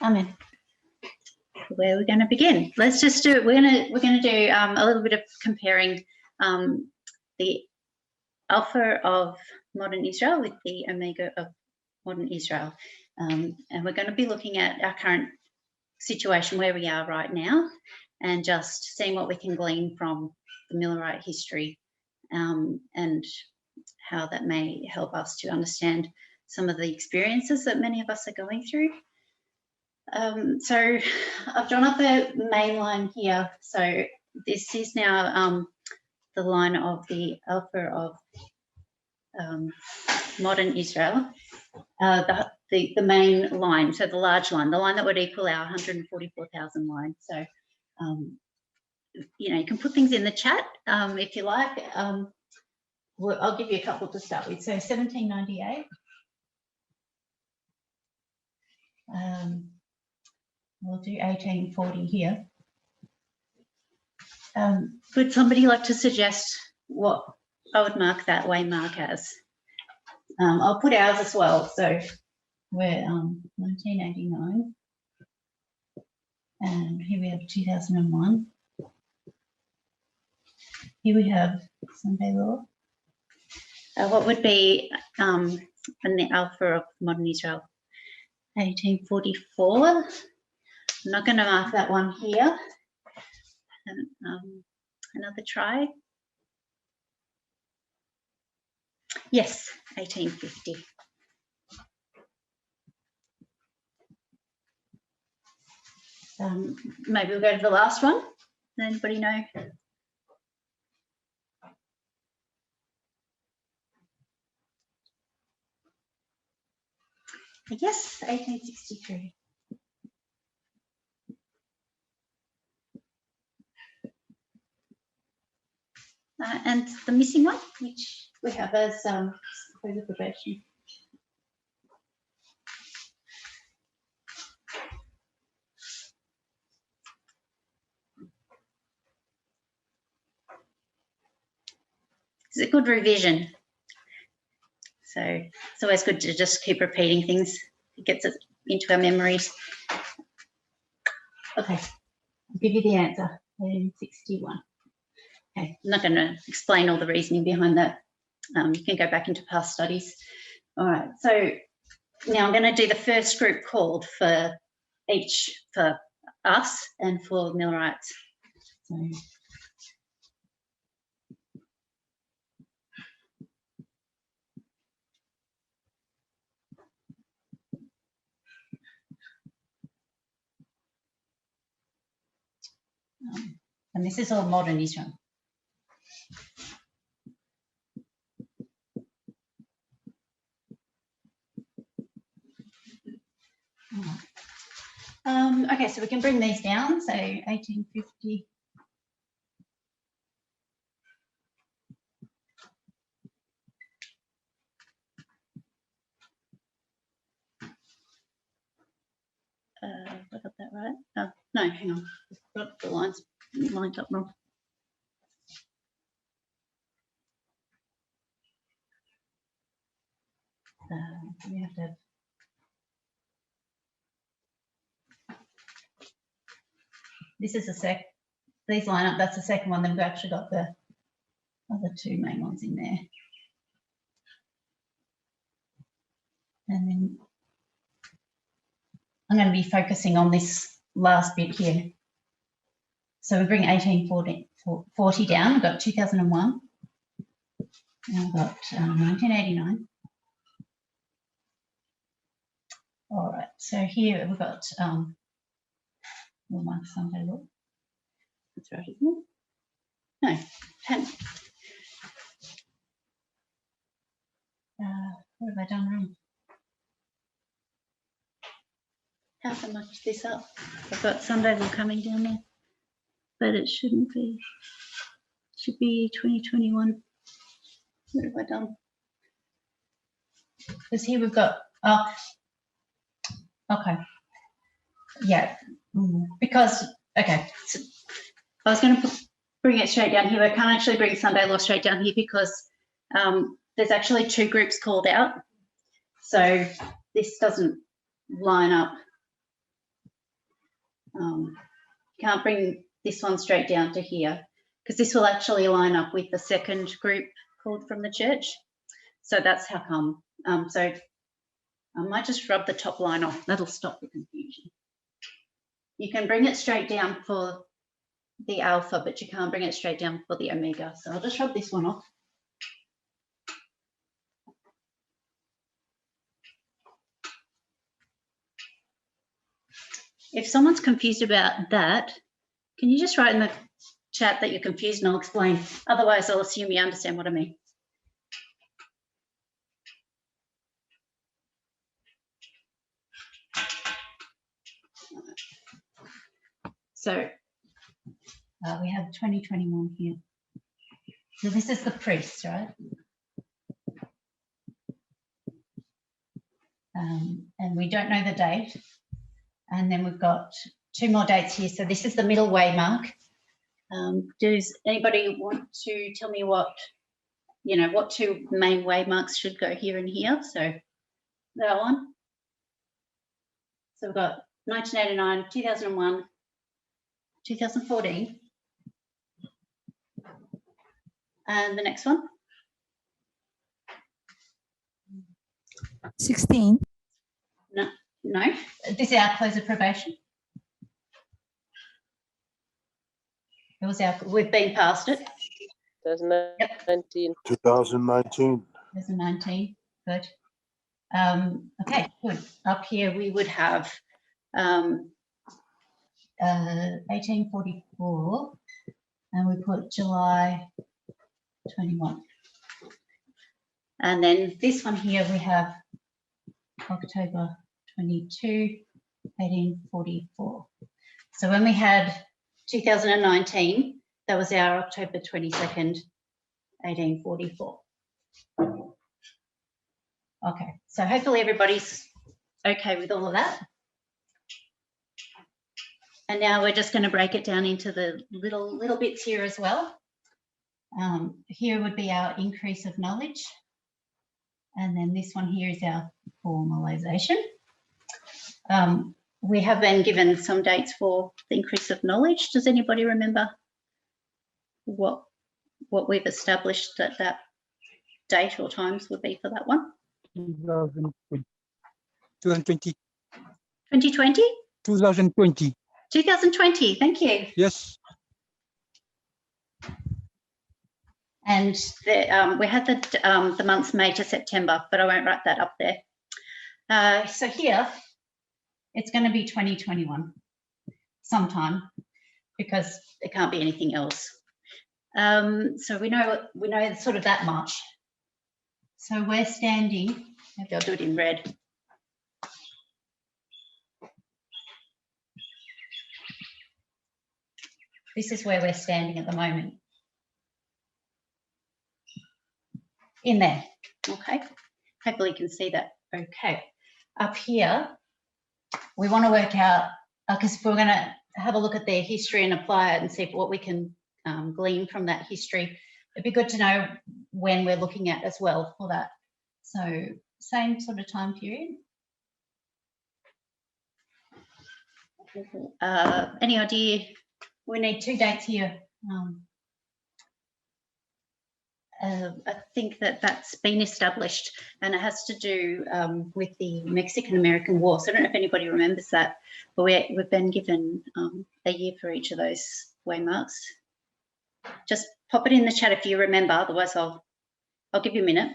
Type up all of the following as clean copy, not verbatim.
Amen. Where we're going to begin? Let's just do. We're going to do a little bit of comparing the alpha of modern Israel with the omega of modern Israel, and we're going to be looking at our current situation where we are right now, and just seeing what we can glean from the Millerite history, and how that may help us to understand some of the experiences that many of us are going through. So I've drawn up the main line here. So this is now the line of the alpha of modern Israel, the main line, so the large line, the line that would equal our 144,000 line. So, you know, you can put things in the chat if you like. Well, I'll give you a couple to start with. So 1798. We'll do 1840 here. Would somebody like to suggest what I would mark that waymark as? I'll put ours as well. So we're 1989, and here we have 2001. Here we have Sunday Law. What would be in the alpha of modern Israel? 1844. I'm not going to mark that one here. Another try. Yes, 1850. Maybe we'll go to the last one. Does anybody know? Yes, 1863. And the missing one, which we have as further progression. It's a good revision. So it's always good to just keep repeating things. It gets us into our memories. Okay, I'll give you the answer, 1861. Okay, I'm not going to explain all the reasoning behind that. You can go back into past studies. All right, so now I'm going to do the first group called for us and for Millerites. So, and this is all modern Israel. Okay, so we can bring these down. So 1850. I got that right. Oh, no, hang on. I've got the lines lined up wrong. We have to have. This is these line up, that's the second one, then we've actually got the other two main ones in there. And then I'm going to be focusing on this last bit here. So we bring 1840 down, we've got 2001, and we've got 1989. All right, so here we've got we'll mark Sunday Law. That's right, isn't it? No, 10. What have I done wrong? How can I match this up? I've got Sunday Law coming down there, but it shouldn't be. It should be 2021. What have I done? Because here we've got, oh, okay. Yeah, because, okay. So I was going to bring it straight down here. I can't actually bring Sunday Law straight down here because there's actually two groups called out. So this doesn't line up You can't bring this one straight down to here because this will actually line up with the second group called from the church. So that's how come. So I might just rub the top line off. That'll stop the confusion. You can bring it straight down for the alpha, but you can't bring it straight down for the omega. So I'll just rub this one off. If someone's confused about that, can you just write in the chat that you're confused and I'll explain. Otherwise, I'll assume you understand what I mean. So we have 2021 here. So this is the priest, right? And we don't know the date. And then we've got 2 more dates here. So this is the middle way mark. Does anybody want to tell me what 2 main way marks should go here and here? So that one. So we've got 1989, 2001, 2014. And the next one? 16. No. This is our close of probation. It was we've been past it. 2019. 2019. 2019, good. Okay, good. Up here we would have 1844, and we put July 21. And then this one here we have October 22, 1844. So when we had 2019, that was our October 22nd, 1844. Okay, so hopefully everybody's okay with all of that. And now we're just going to break it down into the little bits here as well. Here would be our increase of knowledge. And then this one here is our formalisation. We have been given some dates for the increase of knowledge. Does anybody remember what we've established that date or times would be for that one? 2020. 2020? 2020. 2020, thank you. Yes. And we had the months May to September, but I won't write that up there. So here, it's going to be 2021 sometime because it can't be anything else. So we know sort of that much. So we're standing, maybe I'll do it in red. This is where we're standing at the moment. In there, okay. Hopefully you can see that okay. Up here, we want to work out, because we're going to have a look at their history and apply it and see what we can glean from that history. It'd be good to know when we're looking at as well for that. So same sort of time period. Any idea? We need 2 dates here. I think that's been established, and it has to do with the Mexican-American War. So I don't know if anybody remembers that, but we've been given a year for each of those waymarks. Just pop it in the chat if you remember, otherwise I'll give you a minute.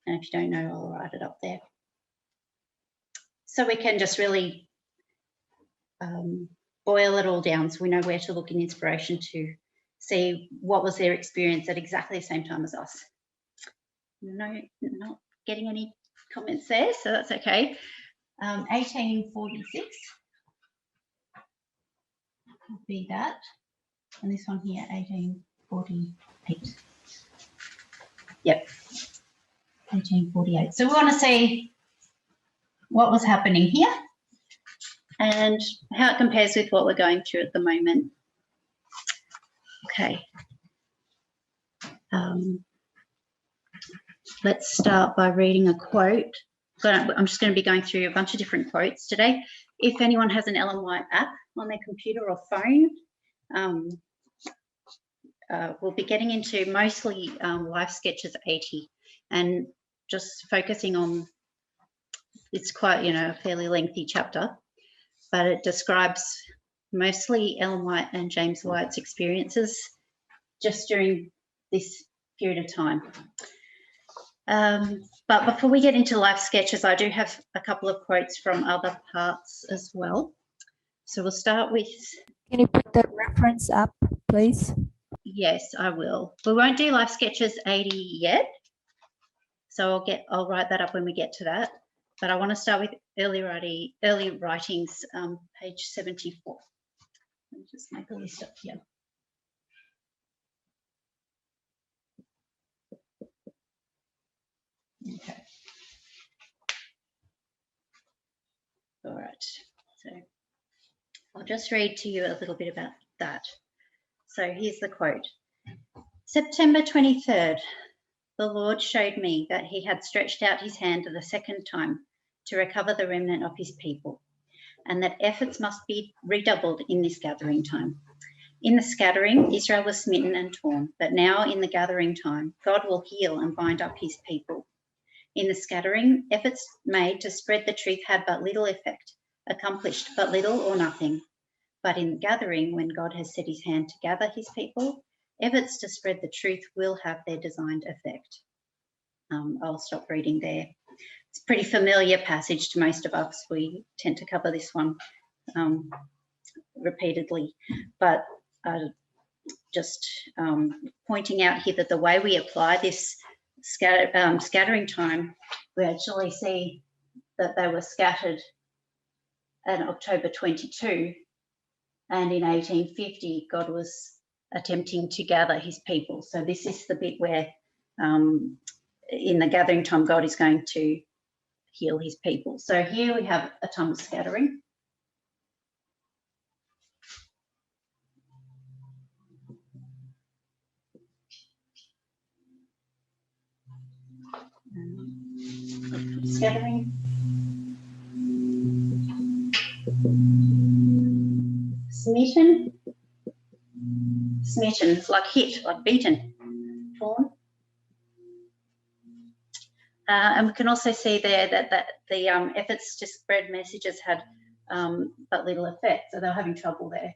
And if you don't know, I'll write it up there. So we can just really boil it all down so we know where to look in inspiration to see what was their experience at exactly the same time as us. No, not getting any comments there, so that's okay. 1846 would be that. And this one here, 1848. Yep, 1848. So we want to see what was happening here and how it compares with what we're going through at the moment. Okay. Let's start by reading a quote. I'm just going to be going through a bunch of different quotes today. If anyone has an Ellen White app on their computer or phone, we'll be getting into mostly Life Sketches 80 and just focusing on, it's quite, a fairly lengthy chapter, but it describes mostly Ellen White and James White's experiences just during this period of time. But before we get into Life Sketches, I do have a couple of quotes from other parts as well. So we'll start with... Can you put the reference up, please? Yes, I will. We won't do Life Sketches 80 yet, so I'll write that up when we get to that. But I want to start with early writings, page 74. Let me just make a list up here. Okay. All right. So I'll just read to you a little bit about that. So here's the quote. September 23rd, the Lord showed me that he had stretched out his hand the second time to recover the remnant of his people, and that efforts must be redoubled in this gathering time. In the scattering, Israel was smitten and torn, but now in the gathering time, God will heal and bind up his people. In the scattering, efforts made to spread the truth had but little effect, accomplished but little or nothing. But in the gathering, when God has set his hand to gather his people, efforts to spread the truth will have their designed effect. I'll stop reading there. It's a pretty familiar passage to most of us. We tend to cover this one repeatedly, but just pointing out here that the way we apply this scattering time, we actually see that they were scattered in October 22, and in 1850 God was attempting to gather his people. So this is the bit where in the gathering time God is going to heal his people. So here we have a time of scattering. Scattering. Smitten. Smitten, like hit, like beaten. Torn. And we can also see there that the efforts to spread messages had but little effect, so they're having trouble there.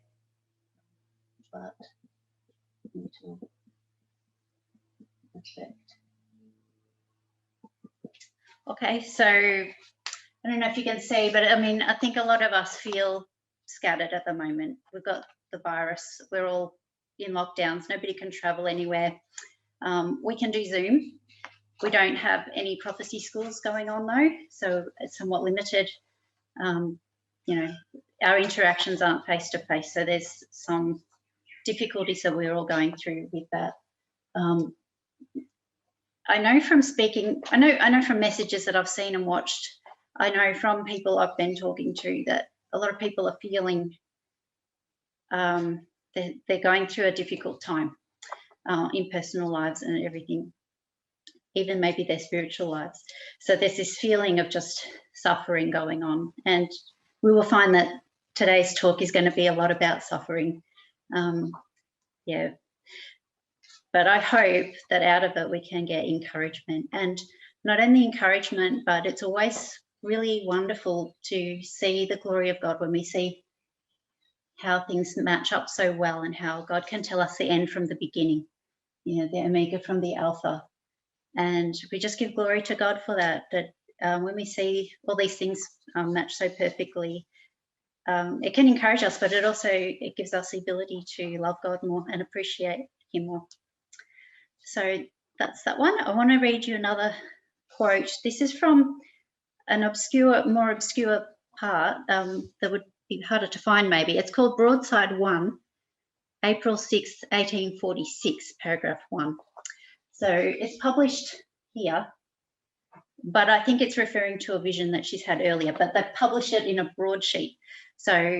But little effect. Okay, so I don't know if you can see, but I mean, I think a lot of us feel scattered at the moment. We've got the virus, we're all in lockdowns, nobody can travel anywhere. We can do Zoom. We don't have any prophecy schools going on though, so it's somewhat limited. Our interactions aren't face to face, so there's some difficulties that we're all going through with that. I know from speaking, I know from messages that I've seen and watched, I know from people I've been talking to that a lot of people are feeling they're going through a difficult time in personal lives and everything, even maybe their spiritual lives. So there's this feeling of just suffering going on, and we will find that today's talk is going to be a lot about suffering. Yeah. But I hope that out of it we can get encouragement, and not only encouragement, but it's always really wonderful to see the glory of God when we see how things match up so well and how God can tell us the end from the beginning, the Omega from the Alpha. And we just give glory to God for that, when we see all these things match so perfectly, it can encourage us, but it gives us the ability to love God more and appreciate him more. So that's that one. I want to read you another quote. This is from an more obscure part that would be harder to find maybe. It's called Broadside 1, April 6th, 1846, paragraph 1. So it's published here, but I think it's referring to a vision that she's had earlier, but they publish it in a broadsheet. So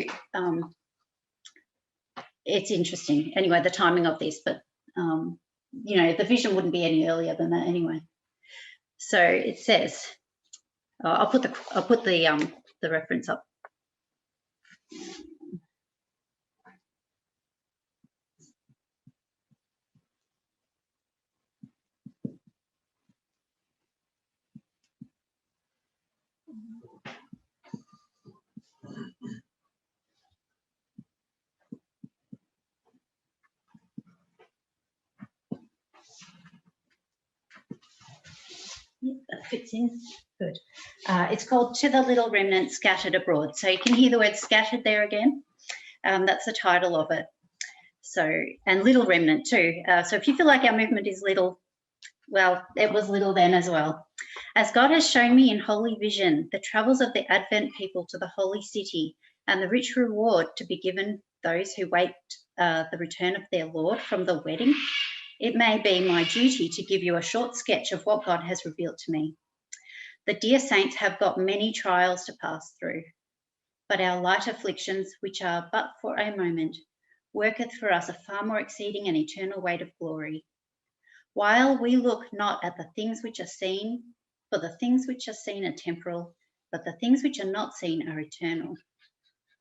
it's interesting. Anyway, the timing of this, but the vision wouldn't be any earlier than that anyway. So it says, I'll put the reference up. that fits in. Good. It's called To the Little Remnant Scattered Abroad. So you can hear the word scattered there again. That's the title of it. So, and little remnant too. So if you feel like our movement is little, well, it was little then as well. As God has shown me in holy vision, the troubles of the Advent people to the holy city and the rich reward to be given those who wait the return of their Lord from the wedding, it may be my duty to give you a short sketch of what God has revealed to me. The dear saints have got many trials to pass through, but our light afflictions, which are but for a moment, worketh for us a far more exceeding and eternal weight of glory. While we look not at the things which are seen, for the things which are seen are temporal, but the things which are not seen are eternal.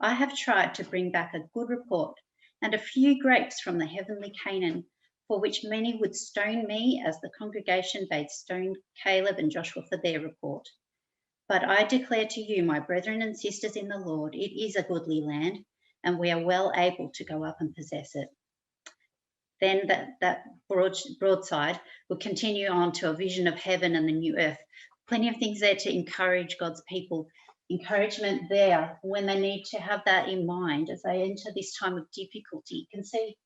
I have tried to bring back a good report and a few grapes from the heavenly Canaan, for which many would stone me, as the congregation bade stone Caleb and Joshua for their report. But I declare to you, my brethren and sisters in the Lord, it is a goodly land, and we are well able to go up and possess it. Then that broadside will continue on to a vision of heaven and the new earth. Plenty of things there to encourage God's people. Encouragement there when they need to have that in mind as they enter this time of difficulty. You can see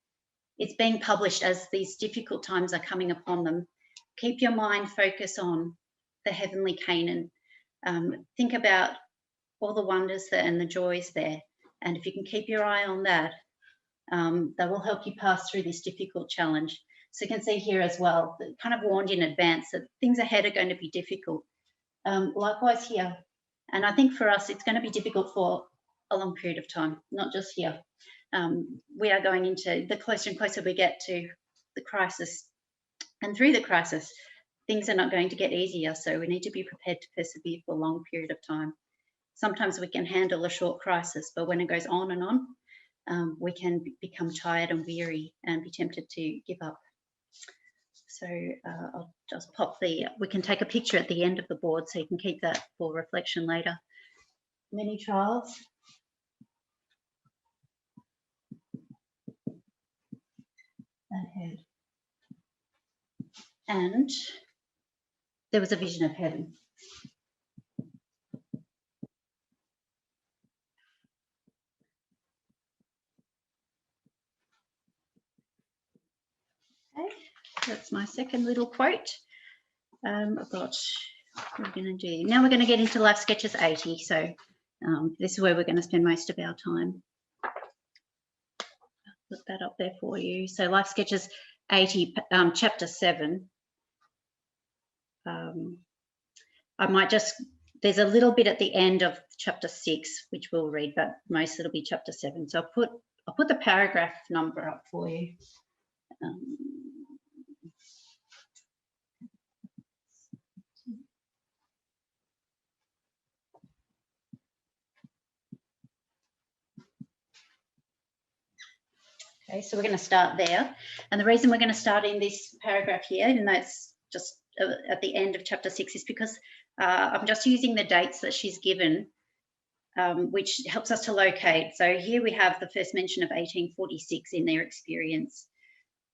it's being published as these difficult times are coming upon them. Keep your mind focused on the heavenly Canaan. Think about all the wonders there and the joys there. And if you can keep your eye on that, that will help you pass through this difficult challenge. So you can see here as well, kind of warned in advance that things ahead are going to be difficult. Likewise here, and I think for us, it's going to be difficult for a long period of time, not just here. We are going into the closer and closer we get to the crisis, and through the crisis, things are not going to get easier. So we need to be prepared to persevere for a long period of time. Sometimes we can handle a short crisis, but when it goes on and on, we can become tired and weary and be tempted to give up. So I'll just pop we can take a picture at the end of the board so you can keep that for reflection later. Many trials. Ahead. And there was a vision of heaven. Okay, that's my second little quote. I've got, what we're going to do. Now we're going to get into Life Sketches 80. So this is where we're going to spend most of our time. I'll put that up there for you. So Life Sketches 80, chapter 7. I might just, there's a little bit at the end of chapter 6, which we'll read, but most it'll be chapter 7. So I'll put the paragraph number up for you. Okay, so we're going to start there. And the reason we're going to start in this paragraph here, even though it's just at the end of chapter 6, is because I'm just using the dates that she's given, which helps us to locate. So here we have the first mention of 1846 in their experience.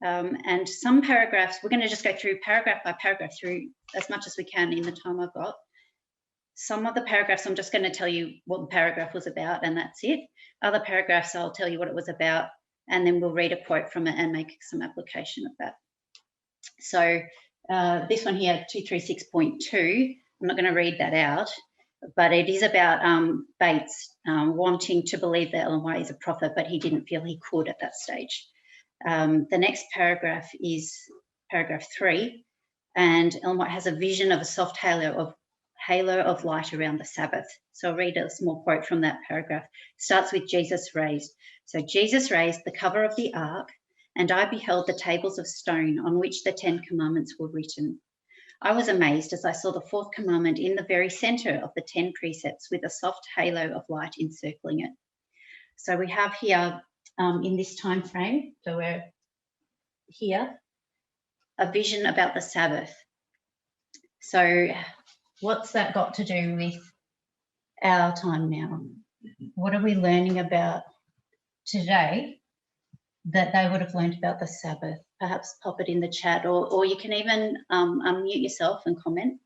And some paragraphs, we're going to just go through paragraph by paragraph through as much as we can in the time I've got. Some of the paragraphs, I'm just going to tell you what the paragraph was about, and that's it. Other paragraphs, I'll tell you what it was about, and then we'll read a quote from it and make some application of that. So this one here, 236.2, I'm not going to read that out, but it is about Bates wanting to believe that Ellen White is a prophet, but he didn't feel he could at that stage. The next paragraph is paragraph 3, and Ellen White has a vision of a soft halo of light around the Sabbath. So I'll read a small quote from that paragraph. It starts with Jesus raised. So Jesus raised the cover of the ark, and I beheld the tables of stone on which the 10 commandments were written. I was amazed as I saw the 4th commandment in the very center of the 10 precepts with a soft halo of light encircling it. So we have here in this time frame, so we're here, a vision about the Sabbath. So what's that got to do with our time now? What are we learning about today that they would have learned about the Sabbath? Perhaps pop it in the chat, or you can even unmute yourself and comment.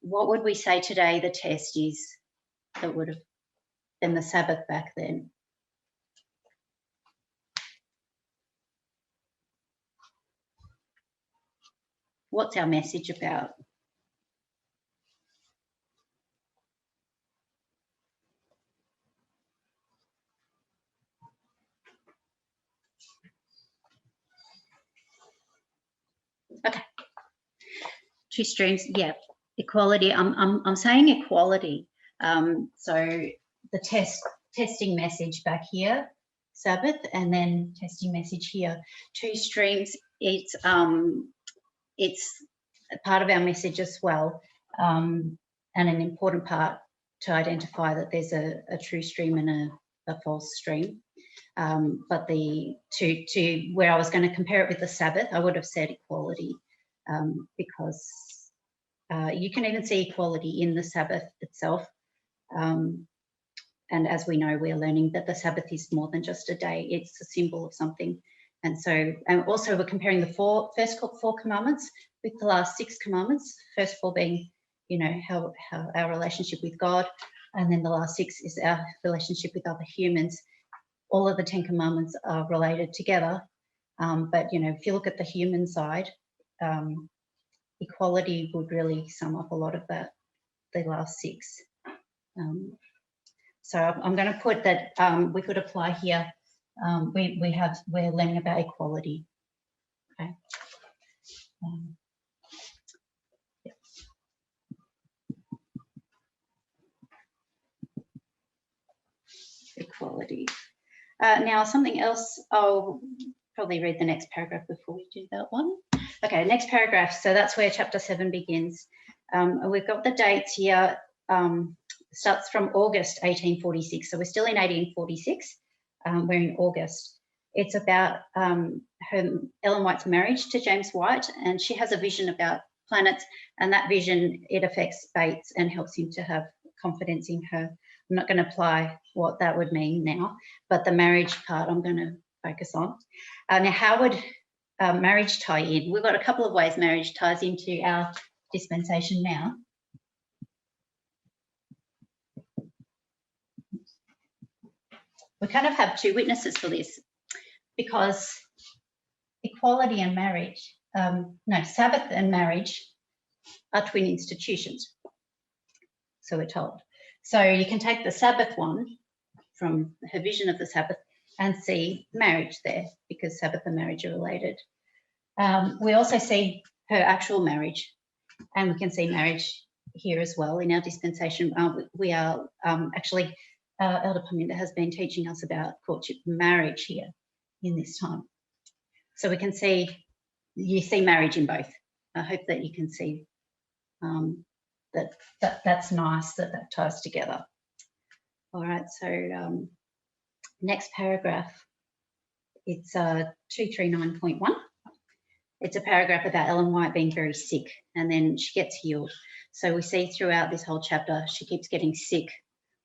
what would we say today the test is that would have been the Sabbath back then? What's our message about? Okay. Two streams, yeah. Equality. I'm saying equality. So the testing message back here, Sabbath, and then testing message here. Two streams. It's a part of our message as well, and an important part to identify that there's a true stream and a false stream. But to where I was going to compare it with the Sabbath, I would have said equality, because you can even see equality in the Sabbath itself. And as we know, we're learning that the Sabbath is more than just a day. It's a symbol of something. And so, and also we're comparing the first four commandments with the last 6 commandments. First 4 being, you know, how our relationship with God. And then the last 6 is our relationship with other humans. All of the 10 commandments are related together. But, you know, if you look at the human side, equality would really sum up a lot of that, the last 6. So I'm going to put that we could apply here. We're learning about equality. Okay. Yeah. Equality. Now something else. I'll probably read the next paragraph before we do that one. Okay, next paragraph. So that's where chapter 7 begins. We've got the dates here. Starts from August 1846. So we're still in 1846. We're in August. It's about Ellen White's marriage to James White, and she has a vision about planets, and that vision, it affects Bates and helps him to have confidence in her. I'm not going to apply what that would mean now, but the marriage part I'm going to focus on. Now, how would marriage tie in? We've got a couple of ways marriage ties into our dispensation now. We kind of have 2 witnesses for this, because equality and marriage, Sabbath and marriage are twin institutions, so we're told. So you can take the Sabbath one from her vision of the Sabbath and see marriage there, because Sabbath and marriage are related. We also see her actual marriage, and we can see marriage here as well in our dispensation. We are actually, Elder Paminda has been teaching us about courtship marriage here in this time. So we can see, you see marriage in both. I hope that you can see that's nice that ties together. All right, so next paragraph, it's 239.1. It's a paragraph about Ellen White being very sick, and then she gets healed. So we see throughout this whole chapter, she keeps getting sick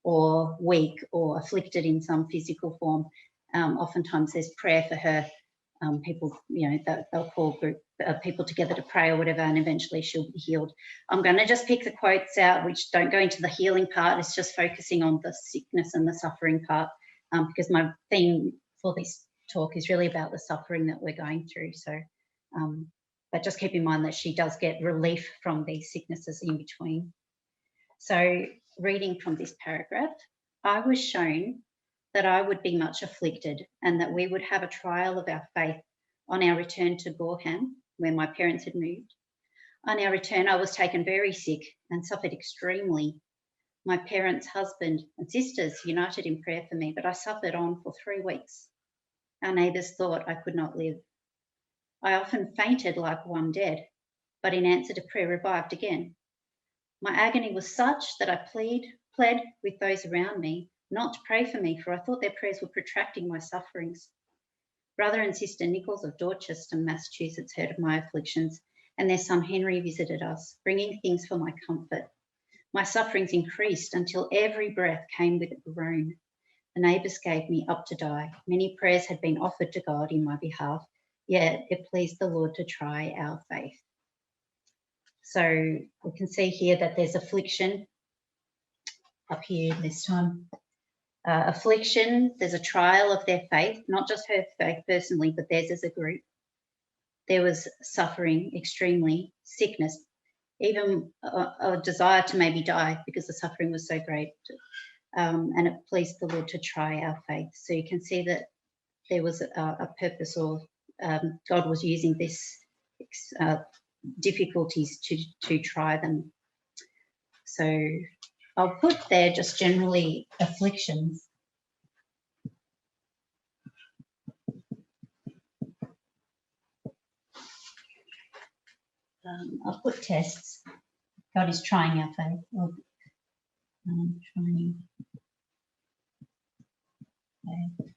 or weak or afflicted in some physical form. Oftentimes there's prayer for her. People, you know, they'll call a group of people together to pray or whatever, and eventually she'll be healed. I'm going to just pick the quotes out, which don't go into the healing part. It's just focusing on the sickness and the suffering part, because my theme for this talk is really about the suffering that we're going through. So, but just keep in mind that she does get relief from these sicknesses in between. So reading from this paragraph, I was shown that I would be much afflicted, and that we would have a trial of our faith on our return to Gorham, where my parents had moved. On our return, I was taken very sick and suffered extremely. My parents' husband and sisters united in prayer for me, but I suffered on for 3 weeks. Our neighbours thought I could not live. I often fainted like one dead, but in answer to prayer revived again. My agony was such that I pled with those around me not to pray for me, for I thought their prayers were protracting my sufferings. Brother and Sister Nichols of Dorchester, Massachusetts, heard of my afflictions, and their son Henry visited us, bringing things for my comfort. My sufferings increased until every breath came with a groan. The neighbours gave me up to die. Many prayers had been offered to God in my behalf, yet it pleased the Lord to try our faith. So we can see here that there's affliction up here this time. Affliction, there's a trial of their faith, not just her faith personally, but theirs as a group. There was suffering, extremely, sickness, even a desire to maybe die because the suffering was so great. And it pleased the Lord to try our faith. So you can see that there was a purpose, or God was using this difficulties to try them. So I'll put there just generally afflictions. I'll put tests. God is trying our faith. Or, trying faith.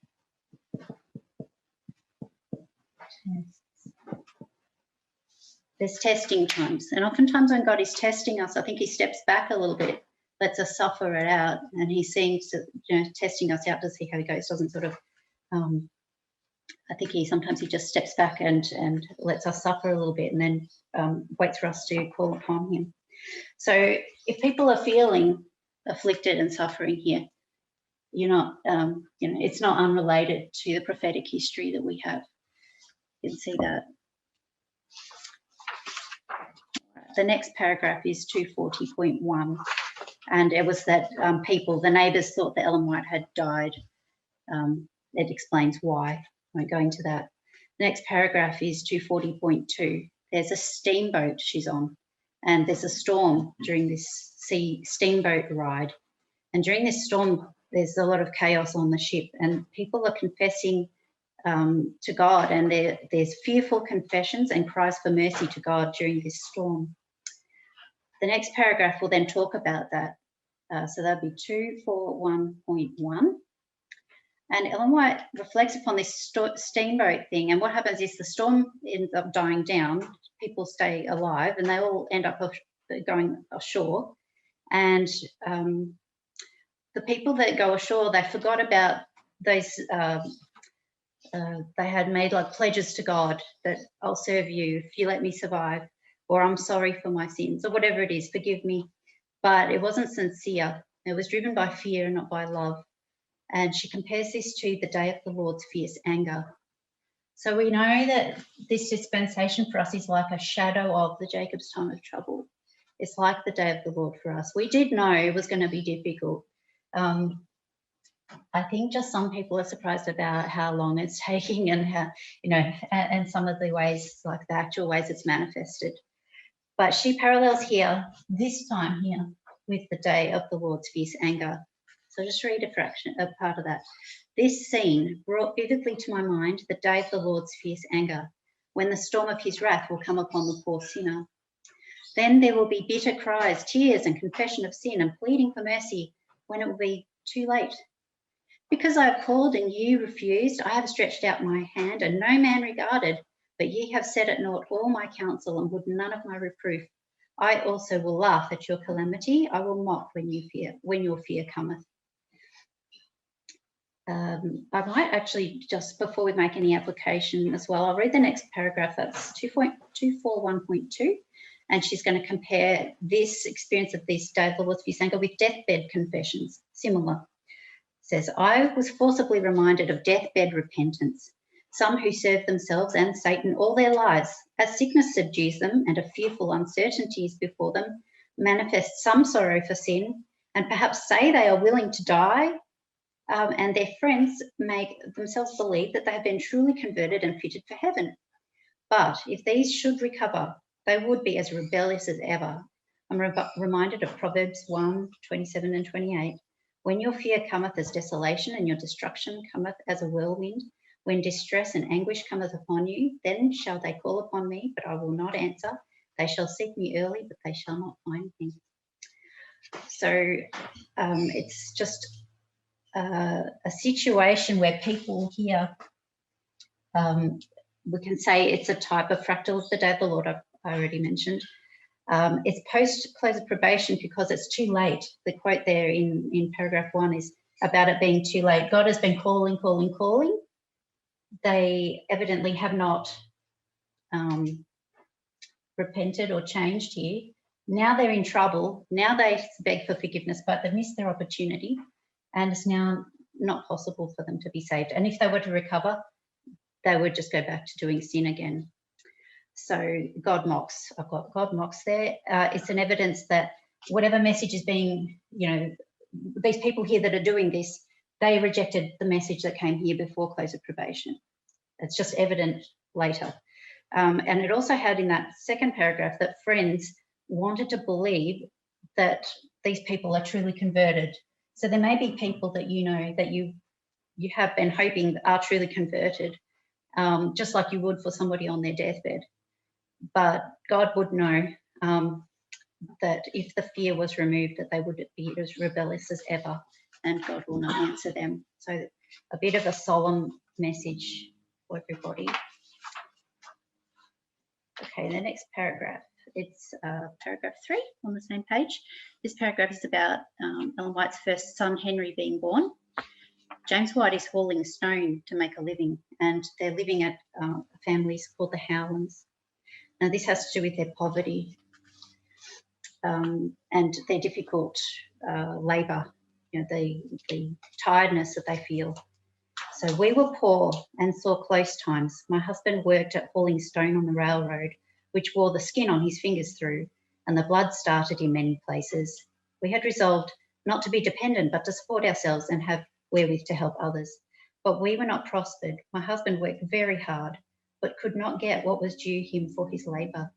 Tests. There's testing times, and oftentimes when God is testing us, I think he steps back a little bit, lets us suffer it out, and he's seeing, testing us out to see how he goes. Doesn't sort of, I think sometimes he just steps back and lets us suffer a little bit, and then waits for us to call upon him. So if people are feeling afflicted and suffering here, you're not, it's not unrelated to the prophetic history that we have. You can see that. The next paragraph is 240.1, and it was that the neighbours thought that Ellen White had died. It explains why. I won't go into that. The next paragraph is 240.2. There's a steamboat she's on, and there's a storm during this steamboat ride. And during this storm, there's a lot of chaos on the ship, and people are confessing to God, and there's fearful confessions and cries for mercy to God during this storm. The next paragraph will then talk about that. So that'll be 241.1. And Ellen White reflects upon this steamboat thing, and what happens is the storm ends up dying down, people stay alive, and they all end up going ashore. And the people that go ashore, they forgot about those, they had made like pledges to God that I'll serve you if you let me survive, or I'm sorry for my sins, or whatever it is, forgive me. But it wasn't sincere. It was driven by fear and not by love. And she compares this to the day of the Lord's fierce anger. So we know that this dispensation for us is like a shadow of the Jacob's time of trouble. It's like the day of the Lord for us. We did know it was going to be difficult. I think just some people are surprised about how long it's taking, and how, and some of the ways, like the actual ways it's manifested. But she parallels here, this time here, with the day of the Lord's fierce anger. So just read a part of that. This scene brought vividly to my mind the day of the Lord's fierce anger, when the storm of his wrath will come upon the poor sinner. Then there will be bitter cries, tears, and confession of sin and pleading for mercy when it will be too late. Because I have called and you refused, I have stretched out my hand and no man regarded, but ye have set at naught all my counsel and would none of my reproof. I also will laugh at your calamity. I will mock when your fear cometh. I might actually, just before we make any application as well, I'll read the next paragraph. That's 241.2. And she's going to compare this experience of this day of the Lord's fierce anger with deathbed confessions, similar. It says, I was forcibly reminded of deathbed repentance. Some who serve themselves and Satan all their lives, as sickness subdues them and a fearful uncertainty is before them, manifest some sorrow for sin and perhaps say they are willing to die, and their friends make themselves believe that they have been truly converted and fitted for heaven. But if these should recover, they would be as rebellious as ever. I'm reminded of Proverbs 1:27 and 28. When your fear cometh as desolation and your destruction cometh as a whirlwind, when distress and anguish cometh upon you, then shall they call upon me, but I will not answer. They shall seek me early, but they shall not find me. So it's just a situation where people here, we can say it's a type of fractal of the day of the Lord, I already mentioned. It's post-close of probation because it's too late. The quote there in paragraph 1 is about it being too late. God has been calling. They evidently have not repented or changed here. Now they're in trouble. Now they beg for forgiveness, but they've missed their opportunity, and it's now not possible for them to be saved. And if they were to recover, they would just go back to doing sin again. So God mocks. I've got God mocks there. It's an evidence that whatever message is being, these people here that are doing this, they rejected the message that came here before close of probation. It's just evident later. And it also had in that second paragraph that friends wanted to believe that these people are truly converted. So there may be people that that you have been hoping are truly converted, just like you would for somebody on their deathbed. But God would know that if the fear was removed, that they would be as rebellious as ever, and God will not answer them. So a bit of a solemn message for everybody. Okay, the next paragraph. It's paragraph 3 on the same page. This paragraph is about Ellen White's first son, Henry, being born. James White is hauling stone to make a living, and they're living at a family called the Howlands. Now, this has to do with their poverty and their difficult labour, the tiredness that they feel. So we were poor and saw close times. My husband worked at hauling stone on the railroad, which wore the skin on his fingers through, and the blood started in many places. We had resolved not to be dependent, but to support ourselves and have wherewith to help others. But we were not prospered. My husband worked very hard, but could not get what was due him for his labour.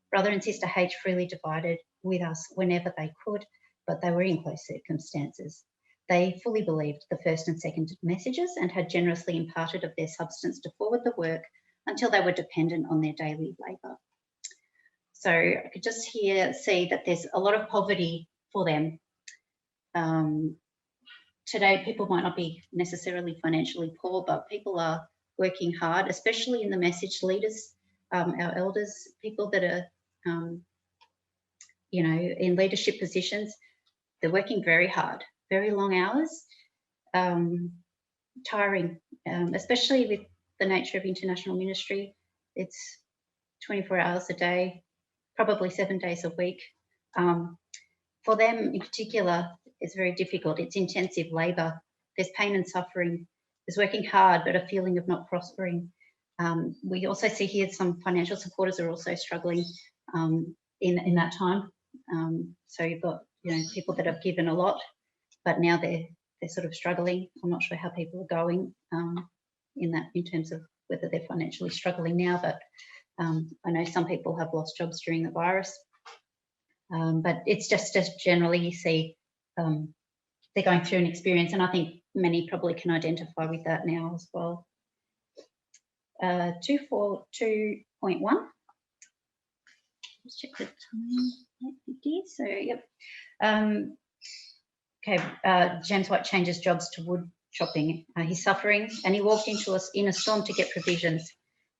Brother and sister H freely divided with us whenever they could, but they were in close circumstances. They fully believed the first and second messages and had generously imparted of their substance to forward the work until they were dependent on their daily labour. So I could just see that there's a lot of poverty for them. Today, people might not be necessarily financially poor, but people are working hard, especially in the message leaders, our elders, people that are, in leadership positions. They're working very hard, very long hours, tiring, especially with the nature of international ministry. It's 24 hours a day, probably 7 days a week. For them in particular, it's very difficult. It's intensive labour. There's pain and suffering. There's working hard, but a feeling of not prospering. We also see here some financial supporters are also struggling in that time. So you've got people that have given a lot, but now they're sort of struggling. I'm not sure how people are going in terms of whether they're financially struggling now, but I know some people have lost jobs during the virus. But it's just generally you see they're going through an experience, and I think many probably can identify with that now as well. 242.1. Let's check the time. 8:50. So yep. Okay. James White changes jobs to wood chopping. He's suffering, and he walked into us in a storm to get provisions.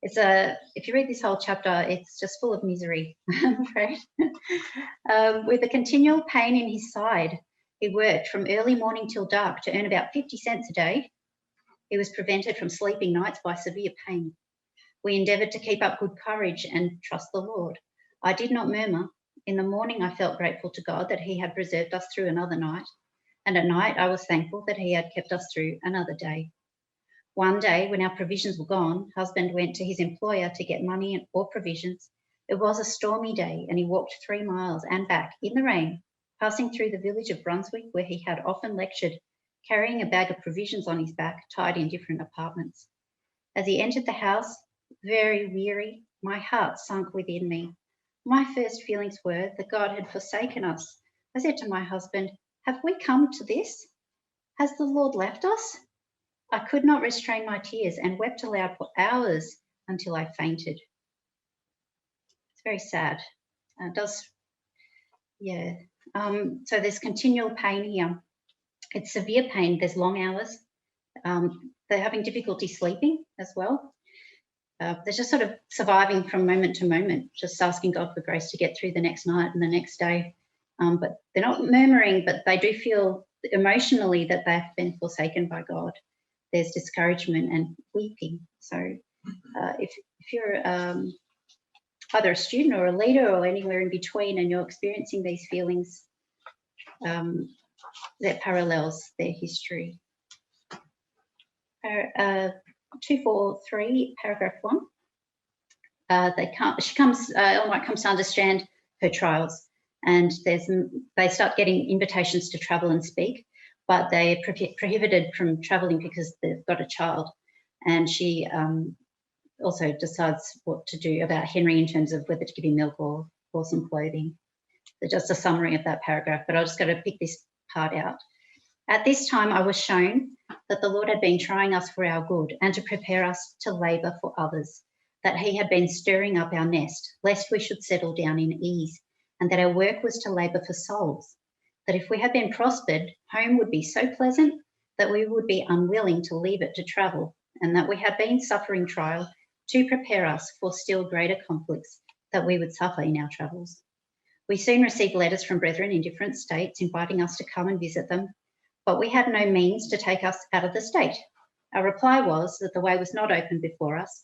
If you read this whole chapter, it's just full of misery, I'm afraid. With a continual pain in his side, he worked from early morning till dark to earn about 50 cents a day. He was prevented from sleeping nights by severe pain. We endeavoured to keep up good courage and trust the Lord. I did not murmur. In the morning, I felt grateful to God that he had preserved us through another night, and at night I was thankful that he had kept us through another day. One day, when our provisions were gone, husband went to his employer to get money or provisions. It was a stormy day, and he walked 3 miles and back in the rain, passing through the village of Brunswick, where he had often lectured, carrying a bag of provisions on his back, tied in different apartments. As he entered the house, very weary, my heart sunk within me. My first feelings were that God had forsaken us. I said to my husband, "Have we come to this? Has the Lord left us?" I could not restrain my tears and wept aloud for hours until I fainted. It's very sad. So there's continual pain here. It's severe pain. There's long hours. They're having difficulty sleeping as well. They're just sort of surviving from moment to moment, just asking God for grace to get through the next night and the next day. But they're not murmuring, but they do feel emotionally that they've been forsaken by God. There's discouragement and weeping. So if you're either a student or a leader or anywhere in between, and you're experiencing these feelings, that parallels their history. 243, paragraph 1. Ellen White comes to understand her trials, and they start getting invitations to travel and speak, but they're prohibited from traveling because they've got a child. And she also decides what to do about Henry in terms of whether to give him milk or some clothing. So just a summary of that paragraph, but I'm just going to pick this part out. At this time, I was shown that the Lord had been trying us for our good and to prepare us to labour for others, that he had been stirring up our nest, lest we should settle down in ease, and that our work was to labour for souls, that if we had been prospered, home would be so pleasant that we would be unwilling to leave it to travel, and that we had been suffering trial to prepare us for still greater conflicts that we would suffer in our travels. We soon received letters from brethren in different states inviting us to come and visit them, but we had no means to take us out of the state. Our reply was that the way was not open before us.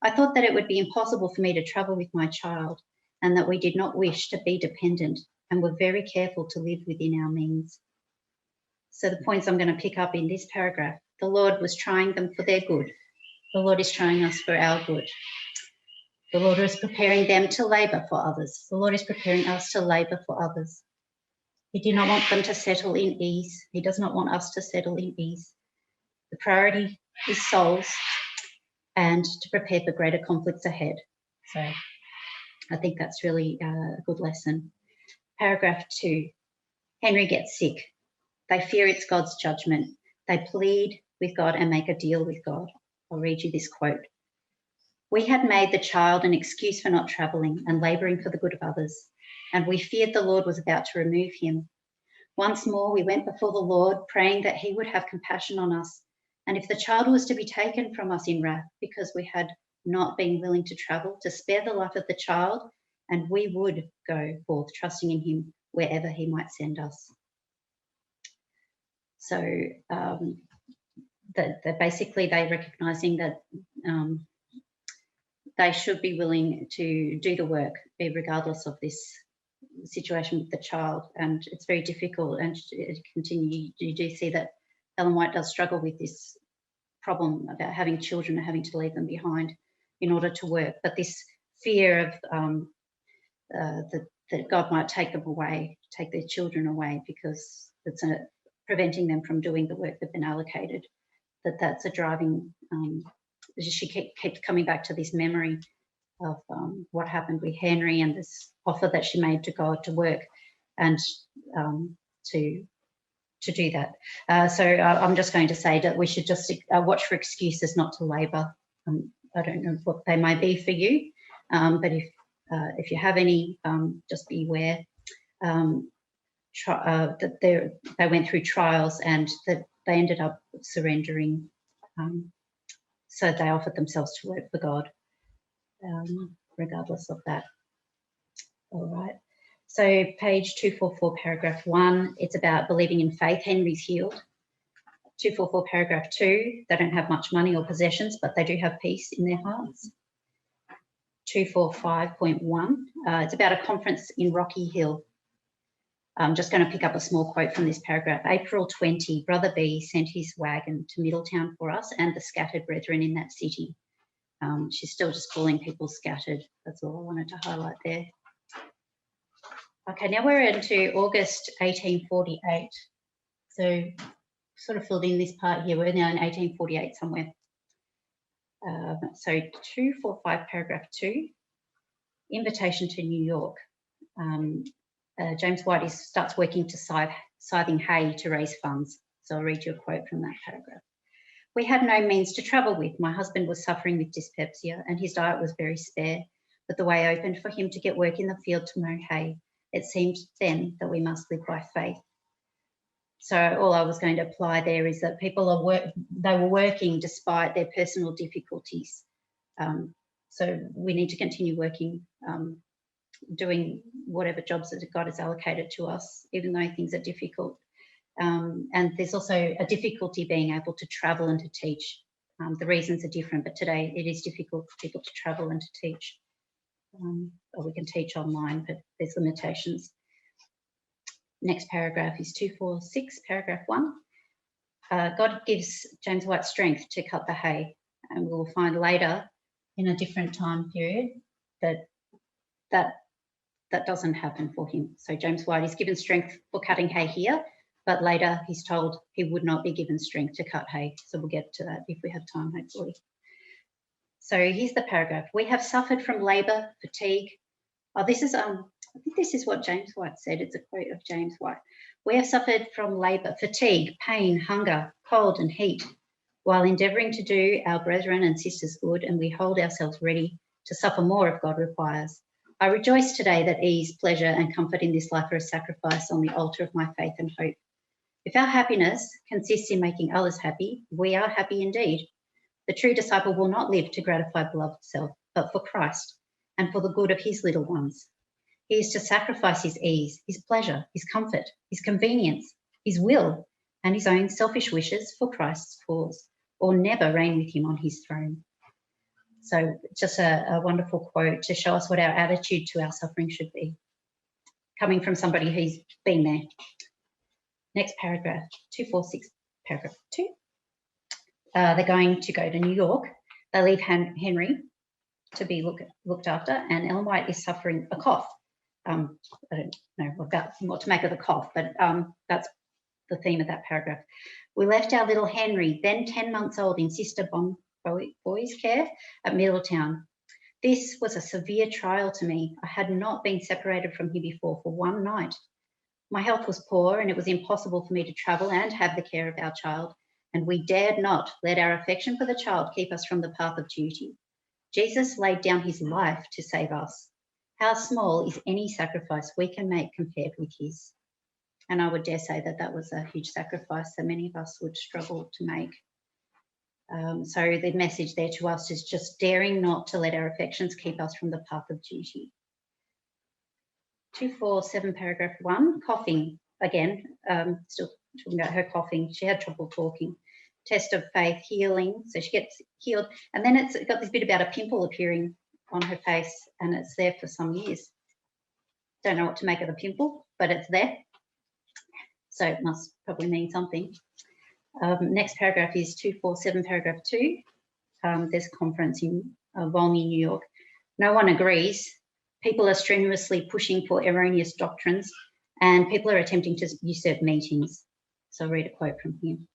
I thought that it would be impossible for me to travel with my child, and that we did not wish to be dependent and were very careful to live within our means. So the points I'm going to pick up in this paragraph: the Lord was trying them for their good. The Lord is trying us for our good. The Lord is preparing them to labour for others. The Lord is preparing us to labour for others. He did not want them to settle in ease. He does not want us to settle in ease. The priority is souls and to prepare for greater conflicts ahead. So I think that's really a good lesson. Paragraph 2, Henry gets sick. They fear it's God's judgment. They plead with God and make a deal with God. I'll read you this quote. We had made the child an excuse for not travelling and labouring for the good of others, and we feared the Lord was about to remove him. Once more we went before the Lord, praying that he would have compassion on us, and if the child was to be taken from us in wrath because we had not been willing to travel, to spare the life of the child, and we would go forth trusting in him wherever he might send us. So they're recognising that they should be willing to do the work, regardless of this situation with the child. And it's very difficult. And you do see that Ellen White does struggle with this problem about having children and having to leave them behind in order to work. But this fear of that God might take them away, take their children away, because it's preventing them from doing the work they've been allocated, that's a driving, she keeps coming back to this memory of what happened with Henry and this offer that she made to God to work and to do that. So I'm just going to say that we should just watch for excuses not to labour. I don't know what they may be for you, but if you have any, just be aware that they went through trials and that they ended up surrendering. So they offered themselves to work for God, regardless of that. All right. So page 244, paragraph 1, it's about believing in faith. Henry's healed. 244, paragraph 2, they don't have much money or possessions, but they do have peace in their hearts. 245.1, it's about a conference in Rocky Hill. I'm just going to pick up a small quote from this paragraph. April 20, Brother B sent his wagon to Middletown for us and the scattered brethren in that city. She's still just calling people scattered. That's all I wanted to highlight there. Okay, now we're into August 1848. So sort of filled in this part here. We're now in 1848 somewhere. So 245, paragraph 2, invitation to New York. James White starts working to scything hay to raise funds. So I'll read you a quote from that paragraph. We had no means to travel with. My husband was suffering with dyspepsia and his diet was very spare, but the way opened for him to get work in the field to mow hay. It seemed then that we must live by faith. So all I was going to apply there is that people they were working despite their personal difficulties. So we need to continue working, doing whatever jobs that God has allocated to us, even though things are difficult. And there's also a difficulty being able to travel and to teach. The reasons are different, but today it is difficult for people to travel and to teach. or we can teach online, but there's limitations. Next paragraph is 246, paragraph 1. God gives James White strength to cut the hay, and we'll find later in a different time period that doesn't happen for him. So James White is given strength for cutting hay here, but later he's told he would not be given strength to cut hay. So we'll get to that if we have time, hopefully. So here's the paragraph. We have suffered from labour, fatigue. Oh, this is, I think this is what James White said. It's a quote of James White. We have suffered from labour, fatigue, pain, hunger, cold and heat, while endeavouring to do our brethren and sisters good, and we hold ourselves ready to suffer more if God requires. I rejoice today that ease, pleasure and comfort in this life are a sacrifice on the altar of my faith and hope. If our happiness consists in making others happy, we are happy indeed. The true disciple will not live to gratify beloved self, but for Christ and for the good of his little ones. He is to sacrifice his ease, his pleasure, his comfort, his convenience, his will, and his own selfish wishes for Christ's cause, or never reign with him on his throne. So just a wonderful quote to show us what our attitude to our suffering should be, coming from somebody who's been there. Next paragraph, 246, paragraph 2. They're going to go to New York. They leave Henry to be looked after, and Ellen White is suffering a cough. I don't know about what to make of the cough, but that's the theme of that paragraph. We left our little Henry, then 10 months old, in Sister Boy's care at Middletown. This was a severe trial to me. I had not been separated from him before for one night. My health was poor, and it was impossible for me to travel and have the care of our child, and we dared not let our affection for the child keep us from the path of duty. Jesus laid down his life to save us. How small is any sacrifice we can make compared with his? And I would dare say that that was a huge sacrifice that many of us would struggle to make. So the message there to us is just daring not to let our affections keep us from the path of duty. 247, paragraph 1, coughing. Again, still talking about her coughing. She had trouble talking. Test of faith, healing. So she gets healed. And then it's got this bit about a pimple appearing on her face, and it's there for some years. Don't know what to make of the pimple, but it's there. So it must probably mean something. Next paragraph is 247, paragraph 2. There's a conference in Volney, New York. No one agrees. People are strenuously pushing for erroneous doctrines, and people are attempting to usurp meetings. So I'll read a quote from him.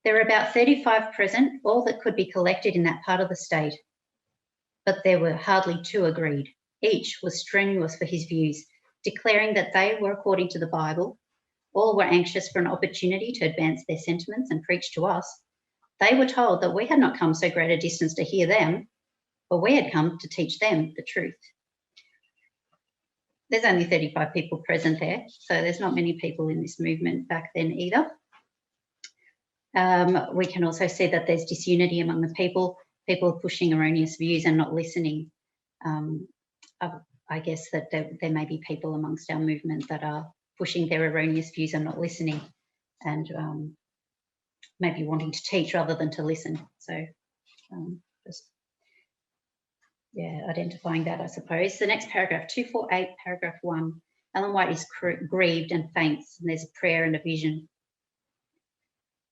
There were about 35 present, all that could be collected in that part of the state, but there were hardly 2 agreed. Each was strenuous for his views, declaring that they were according to the Bible. All were anxious for an opportunity to advance their sentiments and preach to us. They were told that we had not come so great a distance to hear them, but we had come to teach them the truth. There's only 35 people present there, so there's not many people in this movement back then either. We can also see that there's disunity among the people pushing erroneous views and not listening. I guess that there may be people amongst our movement that are pushing their erroneous views and not listening, and maybe wanting to teach rather than to listen. So just, yeah, identifying that, I suppose. The next paragraph, 248, paragraph 1. Ellen White is grieved and faints, and there's a prayer and a vision.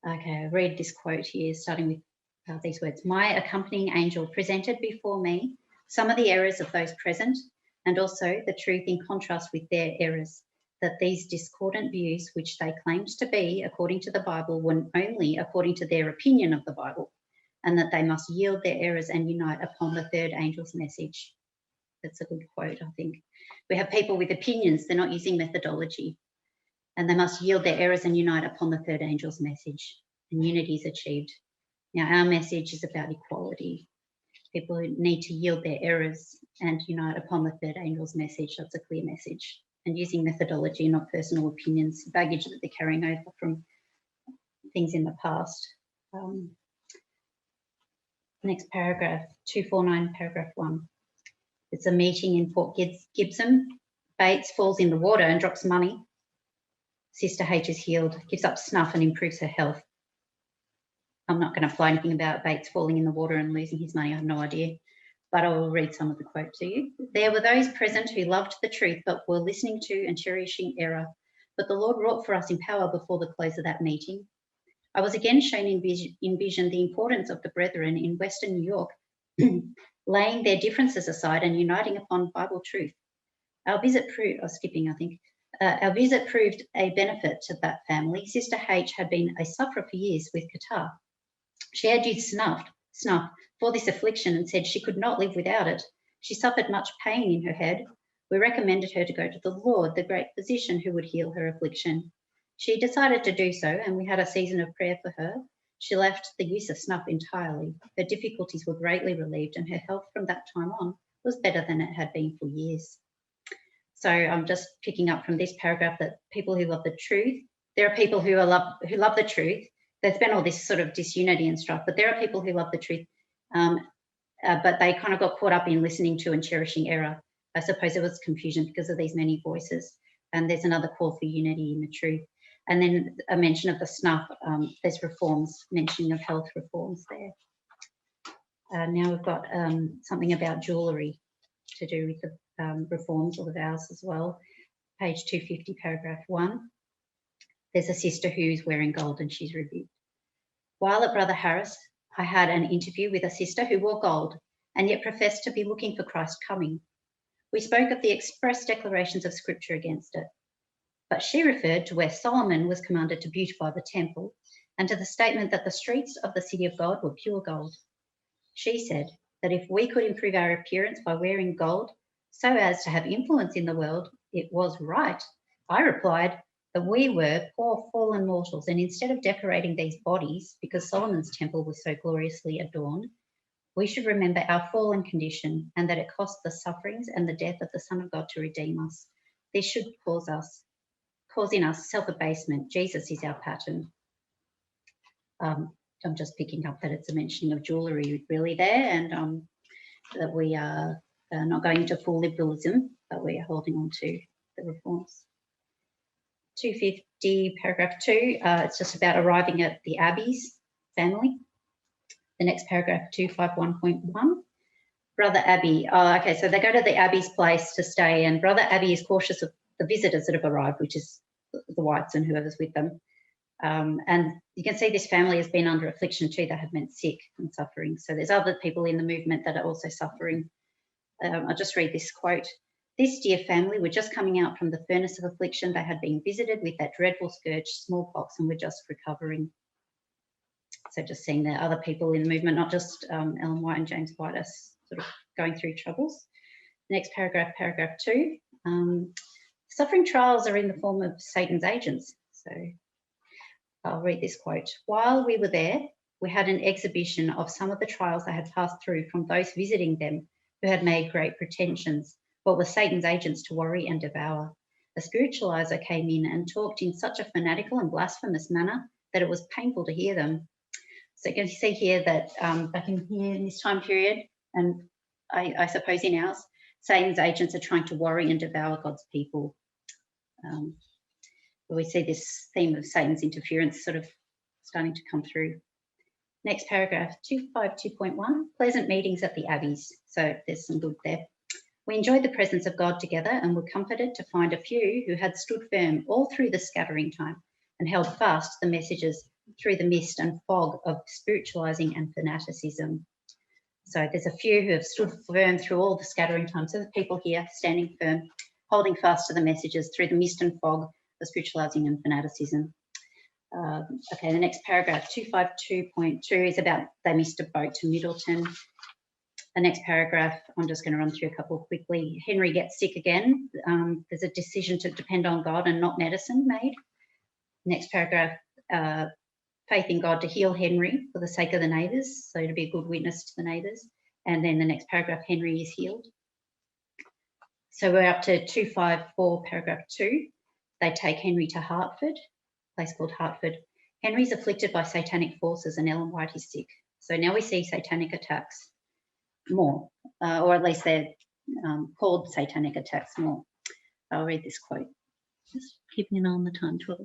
Okay, I'll read this quote here, starting with these words. My accompanying angel presented before me some of the errors of those present, and also the truth in contrast with their errors, that these discordant views, which they claimed to be according to the Bible, were only according to their opinion of the Bible, and that they must yield their errors and unite upon the third angel's message. That's a good quote, I think. We have people with opinions, they're not using methodology, and they must yield their errors and unite upon the third angel's message, and unity is achieved. Now, our message is about equality. People need to yield their errors and unite upon the third angel's message. That's a clear message. And using methodology, not personal opinions, baggage that they're carrying over from things in the past. Next paragraph, 249, paragraph 1. It's a meeting in Port Gibson. Bates falls in the water and drops money. Sister H is healed, gives up snuff and improves her health. I'm not going to apply anything about Bates falling in the water and losing his money. I have no idea. but I will read some of the quote to you. There were those present who loved the truth, but were listening to and cherishing error. But the Lord wrought for us in power before the close of that meeting. I was again shown in vision the importance of the brethren in Western New York laying their differences aside and uniting upon Bible truth. Our visit proved, our visit proved a benefit to that family. Sister H had been a sufferer for years with catarrh. She had used snuff for this affliction and said she could not live without it. She suffered much pain in her head. We recommended her to go to the Lord, the great physician who would heal her affliction. She decided to do so, and we had a season of prayer for her. She left the use of snuff entirely. Her difficulties were greatly relieved, and her health from that time on was better than it had been for years. So I'm just picking up from this paragraph that people who love the truth, there are people who love the truth. There's been all this sort of disunity and stuff, but there are people who love the truth, but they kind of got caught up in listening to and cherishing error. I suppose there was confusion because of these many voices, and there's another call for unity in the truth. And then a mention of the snuff, there's reforms, mentioning of health reforms there. Now we've got something about jewellery to do with the reforms or the vows as well. Page 250, paragraph 1. There's a sister who's wearing gold and she's rebuked. While at Brother Harris, I had an interview with a sister who wore gold and yet professed to be looking for Christ's coming. We spoke of the express declarations of Scripture against it, but she referred to where Solomon was commanded to beautify the temple and to the statement that the streets of the city of God were pure gold. She said that if we could improve our appearance by wearing gold so as to have influence in the world, it was right. I replied that we were poor fallen mortals, and instead of decorating these bodies because Solomon's temple was so gloriously adorned, we should remember our fallen condition and that it cost the sufferings and the death of the Son of God to redeem us. This should cause in us self-abasement. Jesus is our pattern. I'm just picking up that it's a mentioning of jewellery really there, and that we are not going into full liberalism, but we are holding on to the reforms. 250, paragraph 2, it's just about arriving at the Abbey's family. The next paragraph, 251.1. Brother Abbey. Oh, okay, so they go to the Abbey's place to stay, and Brother Abbey is cautious of the visitors that have arrived, which is the whites and whoever's with them. And you can see this family has been under affliction too. They have been sick and suffering. So there's other people in the movement that are also suffering. I'll just read this quote. This dear family were just coming out from the furnace of affliction. They had been visited with that dreadful scourge, smallpox, and were just recovering. So just seeing the other people in the movement, not just Ellen White and James White, are sort of going through troubles. Next paragraph, paragraph 2. Suffering trials are in the form of Satan's agents. So I'll read this quote. While we were there, we had an exhibition of some of the trials they had passed through from those visiting them who had made great pretensions, but were Satan's agents to worry and devour. A spiritualizer came in and talked in such a fanatical and blasphemous manner that it was painful to hear them. So you can see here that back in here in this time period, and I suppose in ours, Satan's agents are trying to worry and devour God's people. We see this theme of Satan's interference sort of starting to come through. Next paragraph, 252.1, pleasant meetings at the Abbeys. So there's some good there. We enjoyed the presence of God together and were comforted to find a few who had stood firm all through the scattering time and held fast the messages through the mist and fog of spiritualizing and fanaticism. So there's a few who have stood firm through all the scattering time. So the people here standing firm, holding fast to the messages through the mist and fog of spiritualizing and fanaticism. Okay, the next paragraph, 252.2, is about they missed a boat to Middleton. The next paragraph, I'm just going to run through a couple quickly. Henry gets sick again. There's a decision to depend on God and not medicine made. Next paragraph, faith in God to heal Henry for the sake of the neighbours, so to be a good witness to the neighbours. And then the next paragraph, Henry is healed. So we're up to 254, paragraph 2. They take Henry to Hartford, a place called Hartford. Henry's afflicted by satanic forces and Ellen White is sick. So now we see satanic attacks more, or at least they're called satanic attacks more. I'll read this quote. Just keeping an eye on the time, 12.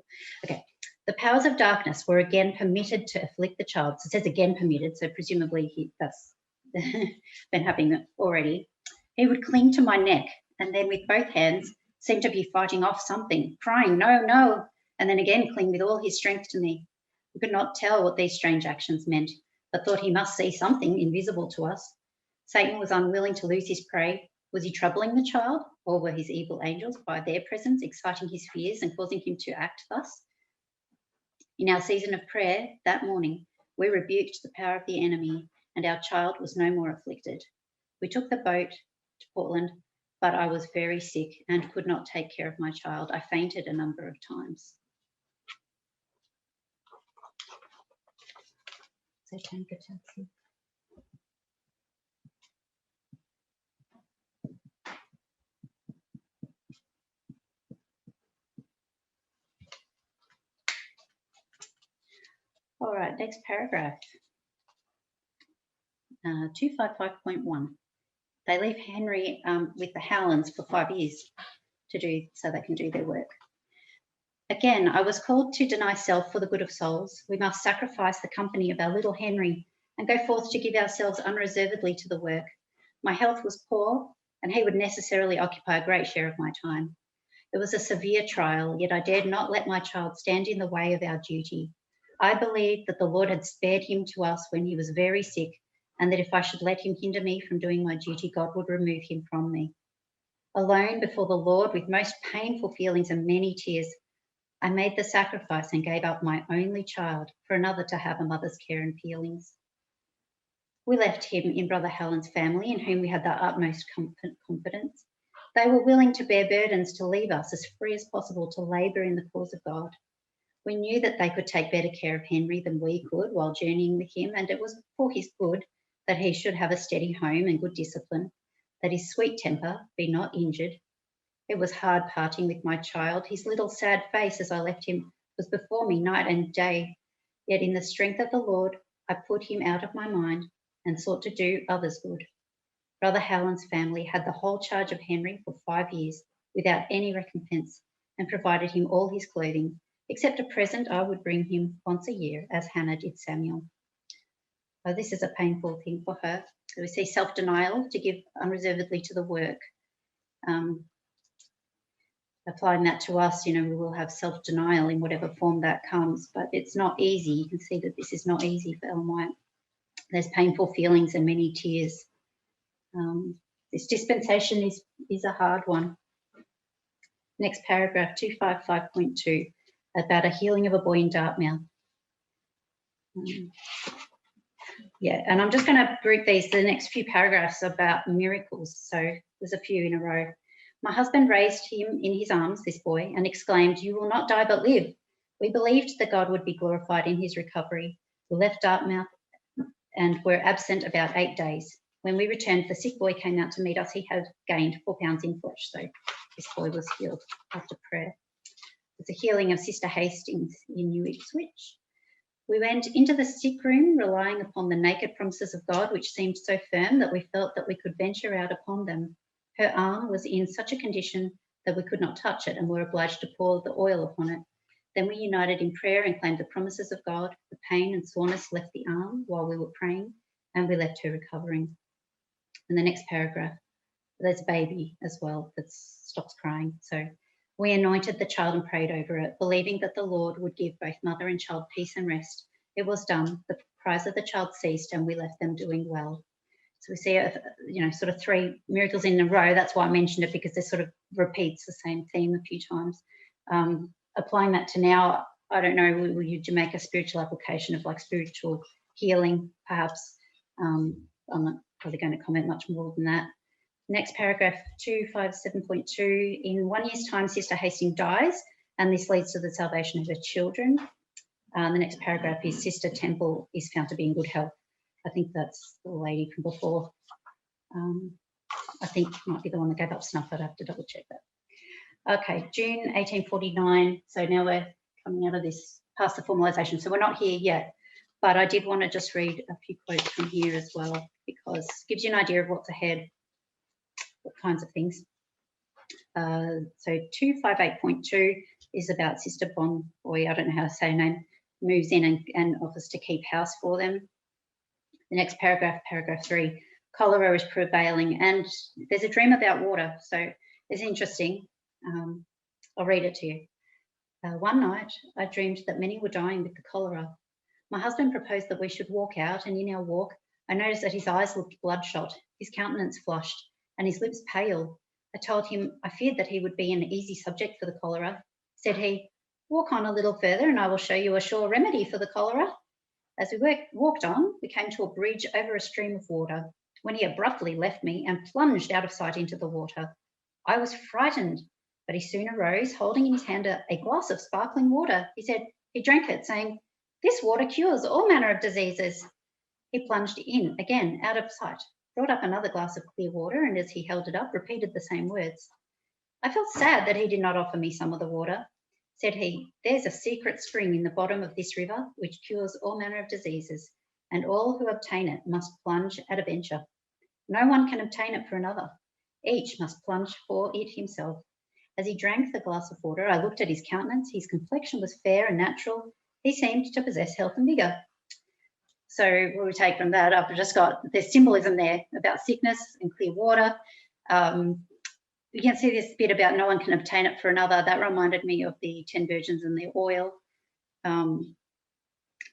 Okay. The powers of darkness were again permitted to afflict the child. So it says again permitted, so presumably that's been having already, he would cling to my neck and then with both hands seem to be fighting off something, crying, no, no, and then again cling with all his strength to me. We could not tell what these strange actions meant, but thought he must see something invisible to us. Satan was unwilling to lose his prey. Was he troubling the child, or were his evil angels by their presence exciting his fears and causing him to act thus? In our season of prayer that morning, we rebuked the power of the enemy and our child was no more afflicted. We took the boat to Portland, but I was very sick and could not take care of my child. I fainted a number of times. So all right, next paragraph. 255.1. They leave Henry with the Howlands for 5 years so they can do their work. Again, I was called to deny self for the good of souls. We must sacrifice the company of our little Henry and go forth to give ourselves unreservedly to the work. My health was poor and he would necessarily occupy a great share of my time. It was a severe trial, yet I dared not let my child stand in the way of our duty. I believed that the Lord had spared him to us when he was very sick, and that if I should let him hinder me from doing my duty, God would remove him from me. Alone before the Lord, with most painful feelings and many tears, I made the sacrifice and gave up my only child for another to have a mother's care and feelings. We left him in Brother Helen's family, in whom we had the utmost confidence. They were willing to bear burdens to leave us as free as possible to labour in the cause of God. We knew that they could take better care of Henry than we could while journeying with him, and it was for his good that he should have a steady home and good discipline, that his sweet temper be not injured. It was hard parting with my child. His little sad face as I left him was before me night and day. Yet in the strength of the Lord, I put him out of my mind and sought to do others good. Brother Howland's family had the whole charge of Henry for 5 years without any recompense and provided him all his clothing, except a present I would bring him once a year, as Hannah did Samuel. So this is a painful thing for her. So we see self-denial to give unreservedly to the work. Applying that to us, we will have self-denial in whatever form that comes, but it's not easy. You can see that this is not easy for Ellen White. There's painful feelings and many tears. This dispensation is a hard one. Next paragraph, 255.2, about a healing of a boy in Dartmouth. Yeah, and I'm just going to group these, the next few paragraphs about miracles. So there's a few in a row. My husband raised him in his arms, this boy, and exclaimed, "You will not die but live." We believed that God would be glorified in his recovery. We left Dartmouth and were absent about 8 days. When we returned, the sick boy came out to meet us. He had gained 4 pounds in flesh, so this boy was healed after prayer. It's a healing of Sister Hastings in New Ipswich. We went into the sick room, relying upon the naked promises of God, which seemed so firm that we felt that we could venture out upon them. Her arm was in such a condition that we could not touch it and were obliged to pour the oil upon it. Then we united in prayer and claimed the promises of God. The pain and soreness left the arm while we were praying, and we left her recovering. In the next paragraph, there's a baby as well that stops crying. So we anointed the child and prayed over it, believing that the Lord would give both mother and child peace and rest. It was done. The cries of the child ceased, and we left them doing well. So we see, sort of 3 miracles in a row. That's why I mentioned it, because it sort of repeats the same theme a few times. Applying that to now, I don't know, will you make a spiritual application of like spiritual healing, perhaps? I'm not probably going to comment much more than that. Next paragraph, 257.2. In 1 year's time, Sister Hastings dies, and this leads to the salvation of her children. The next paragraph is Sister Temple is found to be in good health. I think that's the lady from before. I think it might be the one that gave up snuff. I'd have to double check that. Okay, June 1849. So now we're coming out of this, past the formalisation. So we're not here yet, but I did want to just read a few quotes from here as well, because it gives you an idea of what's ahead, what kinds of things. So 258.2 is about Sister Bonboy, I don't know how to say her name, moves in and offers to keep house for them. The next paragraph, paragraph 3, cholera is prevailing, and there's a dream about water, so it's interesting. I'll read it to you. One night, I dreamed that many were dying with the cholera. My husband proposed that we should walk out, and in our walk, I noticed that his eyes looked bloodshot, his countenance flushed, and his lips pale. I told him I feared that he would be an easy subject for the cholera. Said he, "Walk on a little further and I will show you a sure remedy for the cholera." As we walked on, we came to a bridge over a stream of water, when he abruptly left me and plunged out of sight into the water. I was frightened, but he soon arose, holding in his hand a glass of sparkling water. He said he drank it, saying, "This water cures all manner of diseases." He plunged in again, out of sight, brought up another glass of clear water, and as he held it up, repeated the same words. I felt sad that he did not offer me some of the water. Said he, "There's a secret spring in the bottom of this river which cures all manner of diseases, and all who obtain it must plunge at a venture. No one can obtain it for another. Each must plunge for it himself." As he drank the glass of water, I looked at his countenance. His complexion was fair and natural. He seemed to possess health and vigour. So what we take from that, I've just got, there's symbolism there about sickness and clear water. You can see this bit about no one can obtain it for another. That reminded me of the 10 virgins and the oil.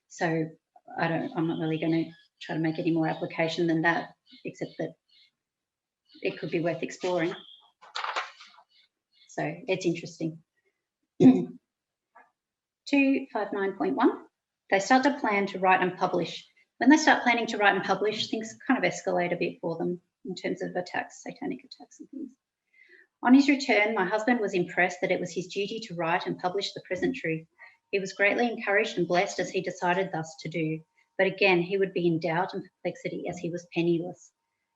So I'm not really going to try to make any more application than that, except that it could be worth exploring. So it's interesting. 259.1, they start to plan to write and publish. When they start planning to write and publish, things kind of escalate a bit for them in terms of attacks, satanic attacks and things. On his return, my husband was impressed that it was his duty to write and publish the present truth. He was greatly encouraged and blessed as he decided thus to do. But again, he would be in doubt and perplexity as he was penniless.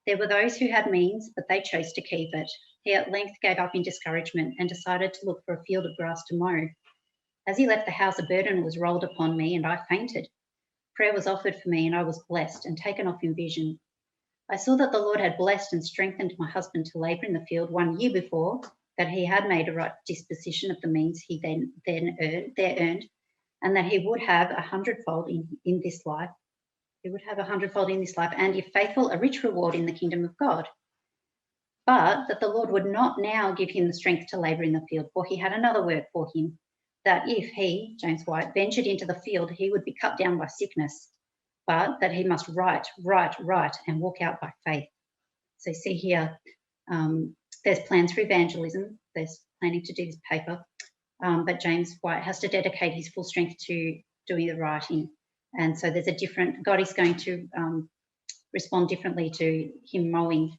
There were those who had means, but they chose to keep it. He at length gave up in discouragement and decided to look for a field of grass to mow. As he left the house, a burden was rolled upon me and I fainted. Prayer was offered for me and I was blessed and taken off in vision. I saw that the Lord had blessed and strengthened my husband to labour in the field 1 year before, that he had made a right disposition of the means he then earned, and that he would have 100-fold in this life. He would have 100-fold in this life, and if faithful, a rich reward in the kingdom of God. But that the Lord would not now give him the strength to labour in the field, for he had another work for him, that if he, James White, ventured into the field, he would be cut down by sickness, but that he must write, and walk out by faith. So you see here, there's plans for evangelism. There's planning to do this paper, but James White has to dedicate his full strength to doing the writing. And so there's a different, God is going to respond differently to him mowing.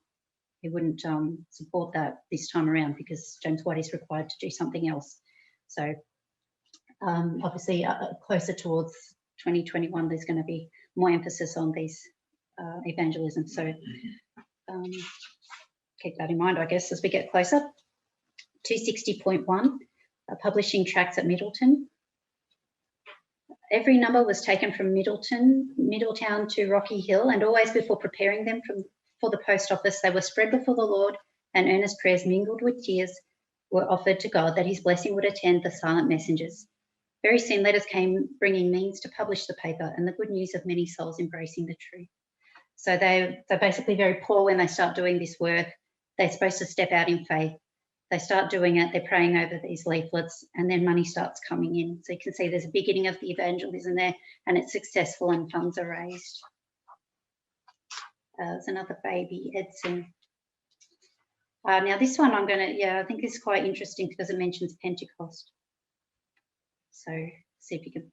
He wouldn't support that this time around because James White is required to do something else. So obviously closer towards 2021, there's going to be more emphasis on these evangelism. So keep that in mind, I guess, as we get closer. 260.1, publishing tracts at Middleton. Every number was taken from Middletown to Rocky Hill, and always before preparing them for the post office, they were spread before the Lord, and earnest prayers mingled with tears were offered to God that his blessing would attend the silent messengers. Very soon letters came bringing means to publish the paper and the good news of many souls embracing the truth. So they're basically very poor when they start doing this work. They're supposed to step out in faith. They start doing it, they're praying over these leaflets, and then money starts coming in. So you can see there's a beginning of the evangelism there, and it's successful and funds are raised. There's another baby, Edson. Now this one I think is quite interesting because it mentions Pentecost. So see if you can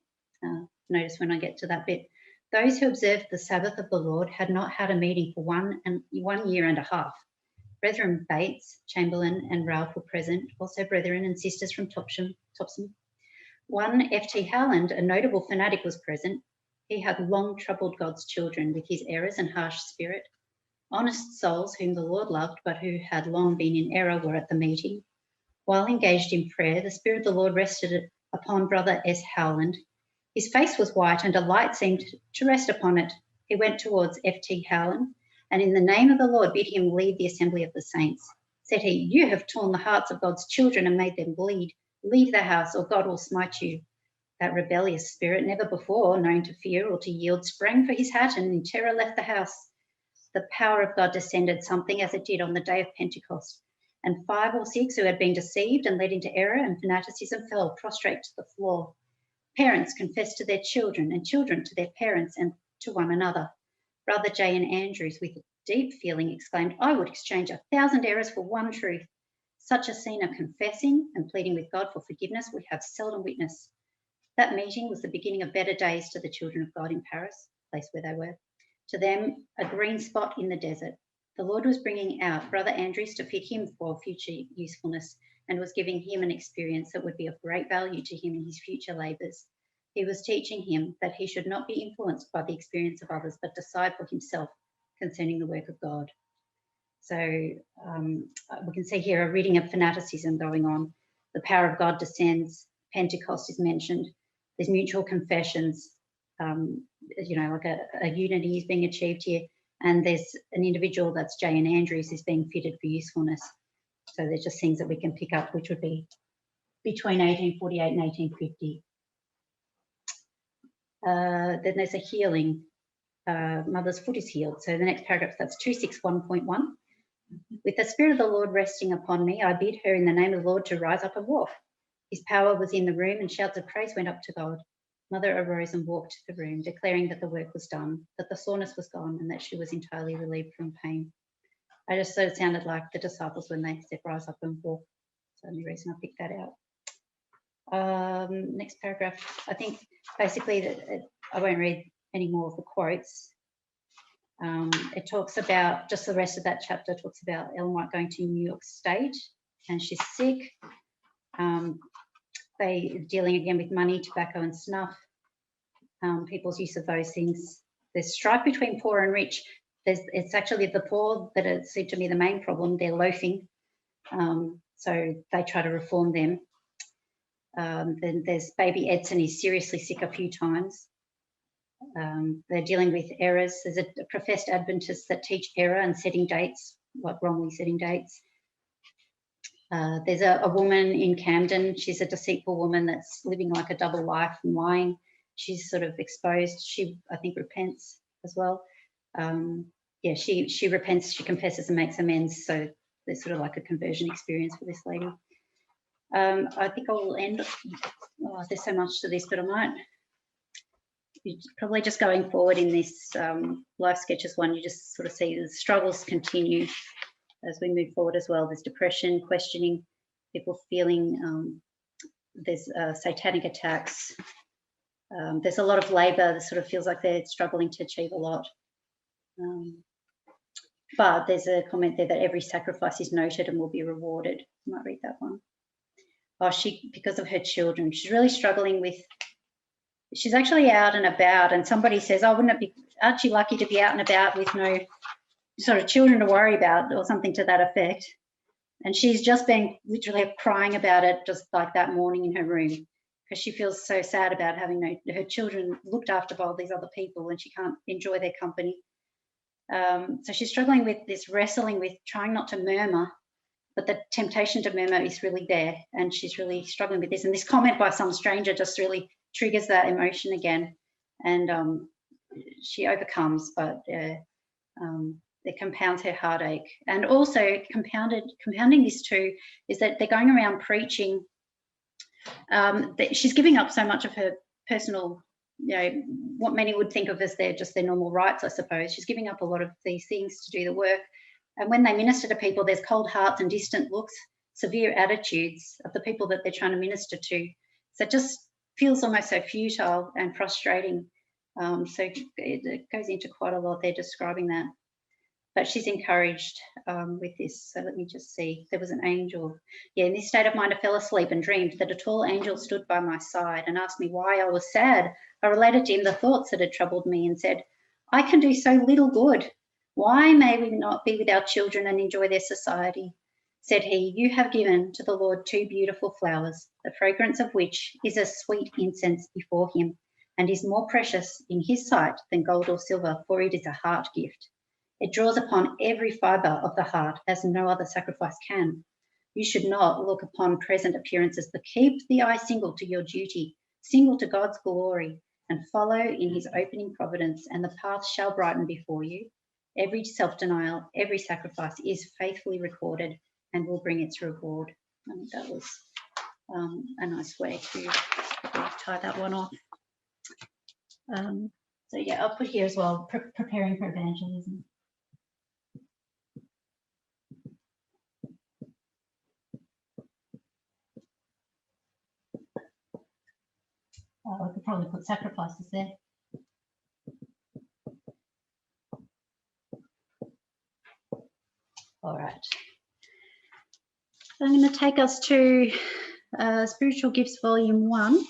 notice when I get to that bit. Those who observed the Sabbath of the Lord had not had a meeting for 1 year and a half. Brethren Bates, Chamberlain and Ralph were present, also brethren and sisters from Topsham. One F.T. Howland, a notable fanatic, was present. He had long troubled God's children with his errors and harsh spirit. Honest souls whom the Lord loved but who had long been in error were at the meeting. While engaged in prayer, the Spirit of the Lord rested upon Brother S. Howland. His face was white and a light seemed to rest upon it. He went towards F.T. Howland and in the name of the Lord bid him leave the assembly of the saints. Said he, "You have torn the hearts of God's children and made them bleed. Leave the house or God will smite you." That rebellious spirit, never before known to fear or to yield, sprang for his hat and in terror left the house. The power of God descended, something as it did on the day of Pentecost, and 5 or 6 who had been deceived and led into error and fanaticism fell prostrate to the floor. Parents confessed to their children and children to their parents and to one another. Brother J. and Andrews, with deep feeling, exclaimed, "I would exchange 1,000 errors for one truth." Such a scene of confessing and pleading with God for forgiveness we have seldom witnessed. That meeting was the beginning of better days to the children of God in Paris, the place where they were. To them, a green spot in the desert. The Lord was bringing out Brother Andrews to fit him for future usefulness and was giving him an experience that would be of great value to him in his future labours. He was teaching him that he should not be influenced by the experience of others, but decide for himself concerning the work of God. So we can see here a reading of fanaticism going on. The power of God descends. Pentecost is mentioned. There's mutual confessions. Like a unity is being achieved here. And there's an individual, that's J. and Andrews, is being fitted for usefulness. So there's just things that we can pick up, which would be between 1848 and 1850. Then there's a healing. Mother's foot is healed. So the next paragraph, that's 261.1. With the Spirit of the Lord resting upon me, I bid her in the name of the Lord to rise up and walk. His power was in the room and shouts of praise went up to God. Mother arose and walked to the room, declaring that the work was done, that the soreness was gone, and that she was entirely relieved from pain. I just thought it sounded like the disciples when they said, "Rise up and walk." That's the only reason I picked that out. Next paragraph, I think basically I won't read any more of the quotes. It talks about, just the rest of that chapter talks about Ellen White going to New York State and she's sick. They dealing again with money, tobacco and snuff, people's use of those things. There's strife between poor and rich. It's actually the poor that seem to be the main problem. They're loafing, so they try to reform them. Then there's baby Edson, he's seriously sick a few times. They're dealing with errors. There's a professed Adventists that teach error and setting dates, like wrongly setting dates. There's a woman in Camden. She's a deceitful woman that's living like a double life and lying. She's sort of exposed. She, I think, repents as well. She repents, she confesses and makes amends. So there's sort of like a conversion experience for this lady. I think I will end. Oh, there's so much to this, but I might. Probably just going forward in this life sketches one, you just sort of see the struggles continue as we move forward as well. There's depression, questioning, people feeling, there's satanic attacks. There's a lot of labour that sort of feels like they're struggling to achieve a lot. But there's a comment there that every sacrifice is noted and will be rewarded. I might read that one. Oh, because of her children, she's really struggling with, she's actually out and about and somebody says, oh, aren't you lucky to be out and about with no sort of children to worry about or something to that effect. And she's just been literally crying about it just like that morning in her room because she feels so sad about having her children looked after by all these other people and she can't enjoy their company. So she's struggling with this, wrestling with trying not to murmur, but the temptation to murmur is really there and she's really struggling with this. And this comment by some stranger just really triggers that emotion again and she overcomes, but it compounds her heartache. And also compounding this too is that they're going around preaching. That she's giving up so much of her personal, what many would think of as their normal rights, I suppose. She's giving up a lot of these things to do the work. And when they minister to people, there's cold hearts and distant looks, severe attitudes of the people that they're trying to minister to. So it just feels almost so futile and frustrating. So it goes into quite a lot there describing that. But she's encouraged with this. So let me just see. There was an angel. Yeah, in this state of mind, I fell asleep and dreamed that a tall angel stood by my side and asked me why I was sad. I related to him the thoughts that had troubled me and said, I can do so little good. Why may we not be with our children and enjoy their society? Said he, you have given to the Lord 2 beautiful flowers, the fragrance of which is a sweet incense before him and is more precious in his sight than gold or silver, for it is a heart gift. It draws upon every fibre of the heart as no other sacrifice can. You should not look upon present appearances, but keep the eye single to your duty, single to God's glory, and follow in his opening providence, and the path shall brighten before you. Every self-denial, every sacrifice is faithfully recorded and will bring its reward. I think that was a nice way to tie that one off. So yeah, I'll put here as well, preparing for evangelism. I could probably put sacrifices there. All right. So I'm going to take us to Spiritual Gifts, Volume 1,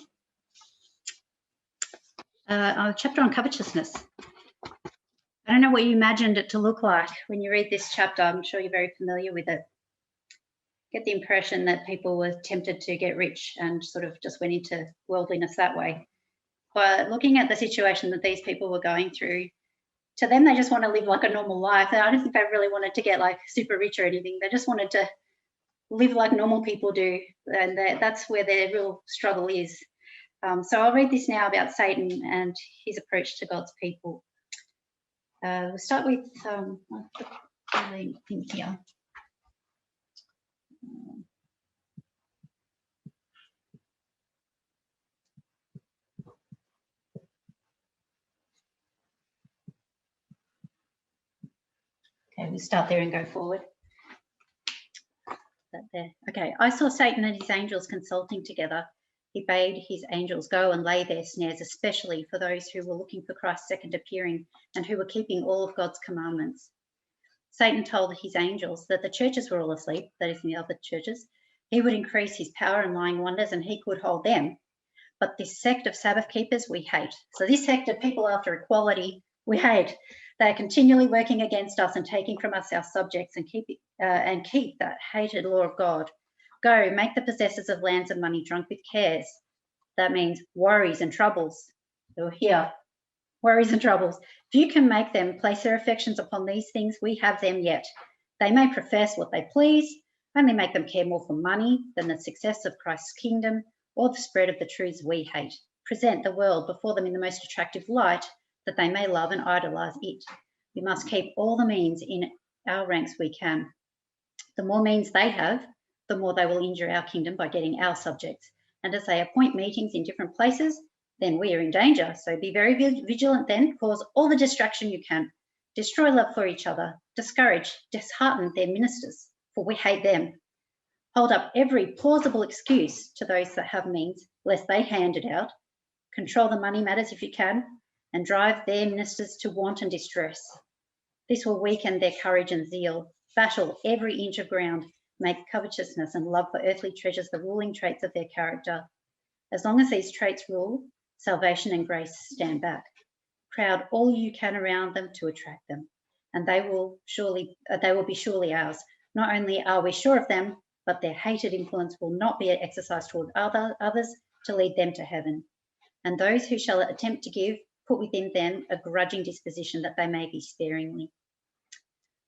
our chapter on covetousness. I don't know what you imagined it to look like when you read this chapter. I'm sure you're very familiar with it. Get the impression that people were tempted to get rich and sort of just went into worldliness that way. But looking at the situation that these people were going through, to them, they just want to live like a normal life. I don't think they really wanted to get like super rich or anything. They just wanted to live like normal people do. And that's where their real struggle is. So I'll read this now about Satan and his approach to God's people. We'll start with, I'll put the thing here. Okay, we'll start there and go forward. That there. Okay, I saw Satan and his angels consulting together. He bade his angels go and lay their snares, especially for those who were looking for Christ's second appearing and who were keeping all of God's commandments. Satan told his angels that the churches were all asleep, that is, in the other churches. He would increase his power and lying wonders, and he could hold them. But this sect of Sabbath keepers we hate. So this sect of people after equality, we hate. They are continually working against us and taking from us our subjects and keep that hated law of God. Go, make the possessors of lands and money drunk with cares. That means worries and troubles. So here, worries and troubles. If you can make them place their affections upon these things, we have them yet. They may profess what they please, only make them care more for money than the success of Christ's kingdom or the spread of the truths we hate. Present the world before them in the most attractive light, that they may love and idolize it. We must keep all the means in our ranks we can. The more means they have, the more they will injure our kingdom by getting our subjects. And as they appoint meetings in different places, then we are in danger. So be very vigilant then, cause all the distraction you can. Destroy love for each other, discourage, dishearten their ministers, for we hate them. Hold up every plausible excuse to those that have means, lest they hand it out. Control the money matters if you can, and drive their ministers to want and distress. This will weaken their courage and zeal, battle every inch of ground, make covetousness and love for earthly treasures the ruling traits of their character. As long as these traits rule, salvation and grace stand back. Crowd all you can around them to attract them, and they will be surely ours. Not only are we sure of them, but their hated influence will not be exercised toward others to lead them to heaven. And those who shall attempt to give, put within them a grudging disposition that they may be sparingly.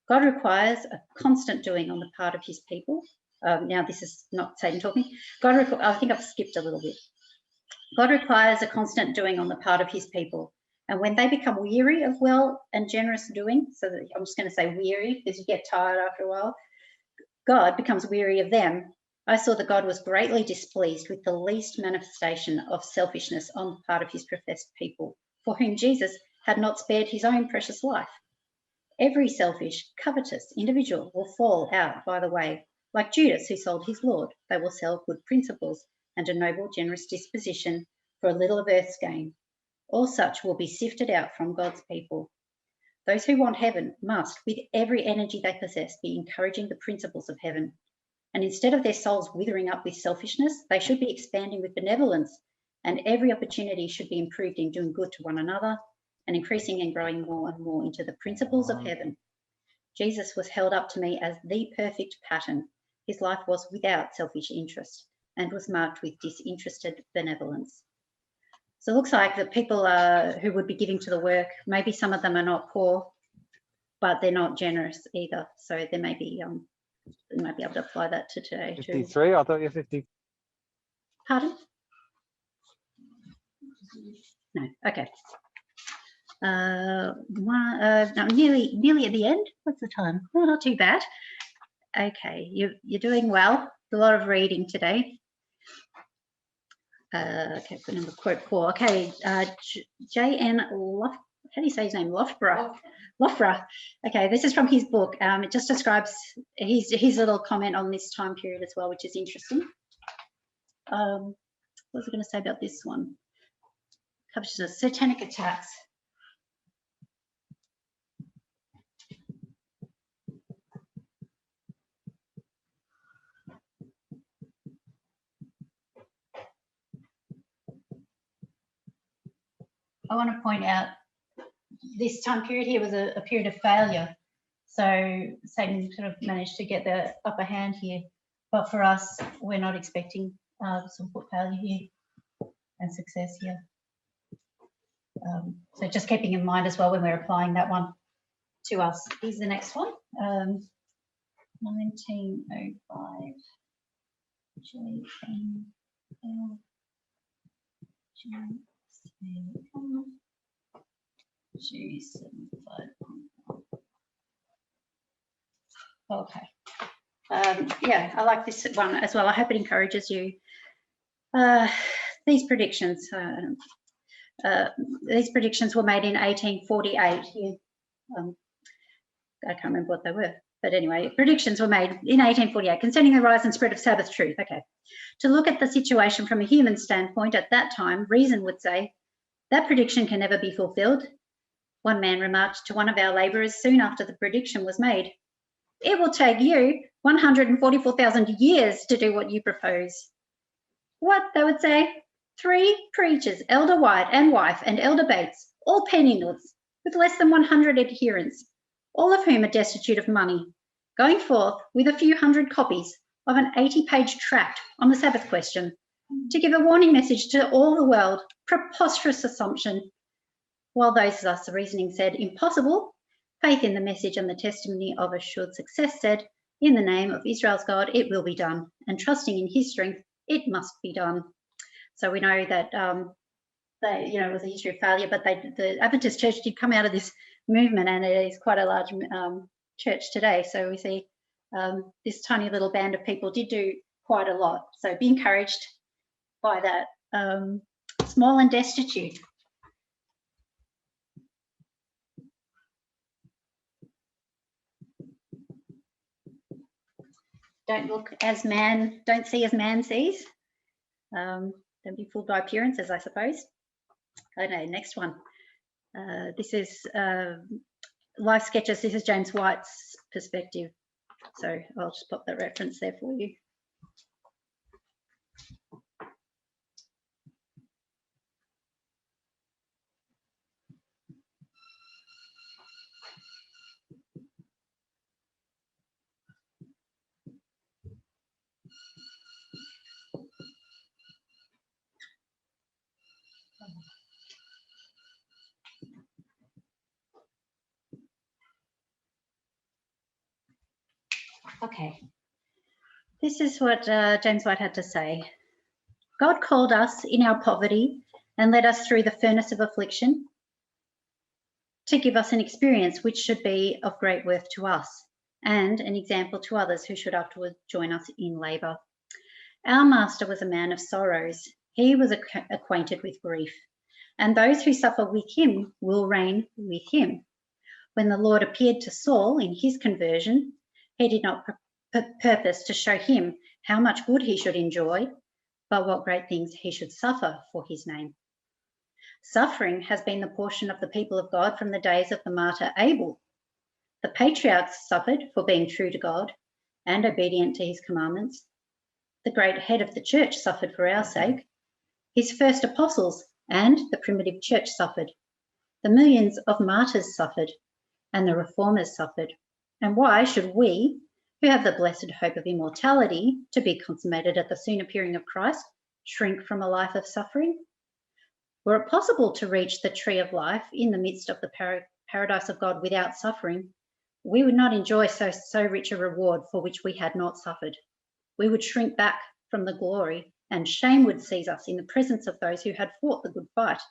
God requires a constant doing on the part of his people. Now this is not Satan talking. I think I've skipped a little bit. God requires a constant doing on the part of his people. And when they become weary of well and generous doing, so that I'm just going to say weary because you get tired after a while, God becomes weary of them. I saw that God was greatly displeased with the least manifestation of selfishness on the part of his professed people, for whom Jesus had not spared his own precious life. Every selfish, covetous individual will fall out by the way, like Judas who sold his Lord. They will sell good principles and a noble, generous disposition for a little of earth's gain. All such will be sifted out from God's people. Those who want heaven must, with every energy they possess, be encouraging the principles of heaven. And instead of their souls withering up with selfishness, they should be expanding with benevolence, and every opportunity should be improved in doing good to one another and increasing and growing more and more into the principles of heaven. Jesus was held up to me as the perfect pattern. His life was without selfish interest and was marked with disinterested benevolence. So it looks like the people who would be giving to the work, maybe some of them are not poor, but they're not generous either. So there may be, we might be able to apply that to today too. 53, I thought you're 50. Pardon? No, okay. No, nearly at the end. What's the time? Oh, not too bad. Okay, you're doing well. A lot of reading today. Okay, put number quote 4. Okay, J.N. Lof, how do you say his name? Lofra. Okay, this is from his book. It just describes his little comment on this time period as well, which is interesting. What was I going to say about this one? Covers the satanic attacks. I want to point out this time period here was a period of failure. So Satan sort of managed to get the upper hand here. But for us, we're not expecting some failure here and success here. So just keeping in mind as well when we're applying that one to us. Here's the next one. 1905. JNL. Okay. Yeah, I like this one as well. I hope it encourages you. These predictions were made in 1848. I can't remember what they were, but anyway, predictions were made in 1848 concerning the rise and spread of Sabbath truth. Okay. To look at the situation from a human standpoint at that time, reason would say that prediction can never be fulfilled. One man remarked to one of our labourers soon after the prediction was made, "It will take you 144,000 years to do what you propose." What, they would say? 3 preachers, Elder White and wife and Elder Bates, all penniless, with less than 100 adherents, all of whom are destitute of money, going forth with a few hundred copies of an 80-page tract on the Sabbath question to give a warning message to all the world. Preposterous assumption. While those thus reasoning said impossible, faith in the message and the testimony of assured success said, in the name of Israel's God, it will be done, and trusting in his strength, it must be done. So we know that it was a history of failure, but the Adventist Church did come out of this movement, and it is quite a large church today. So we see this tiny little band of people did do quite a lot. So be encouraged by that. Small and destitute. Don't see as man sees. Don't be fooled by appearances, I suppose. Okay, next one. This is Life Sketches. This is James White's perspective. So I'll just pop that reference there for you. Okay, this is what James White had to say. God called us in our poverty and led us through the furnace of affliction to give us an experience which should be of great worth to us and an example to others who should afterwards join us in labour. Our Master was a man of sorrows. He was acquainted with grief, and those who suffer with him will reign with him. When the Lord appeared to Saul in his conversion, he did not purpose to show him how much good he should enjoy, but what great things he should suffer for his name. Suffering has been the portion of the people of God from the days of the martyr Abel. The patriarchs suffered for being true to God and obedient to his commandments. The great head of the church suffered for our sake. His first apostles and the primitive church suffered. The millions of martyrs suffered, and the reformers suffered. And why should we, who have the blessed hope of immortality to be consummated at the soon appearing of Christ, shrink from a life of suffering? Were it possible to reach the tree of life in the midst of the paradise of God without suffering, we would not enjoy so rich a reward for which we had not suffered. We would shrink back from the glory and shame would seize us in the presence of those who had fought the good fight,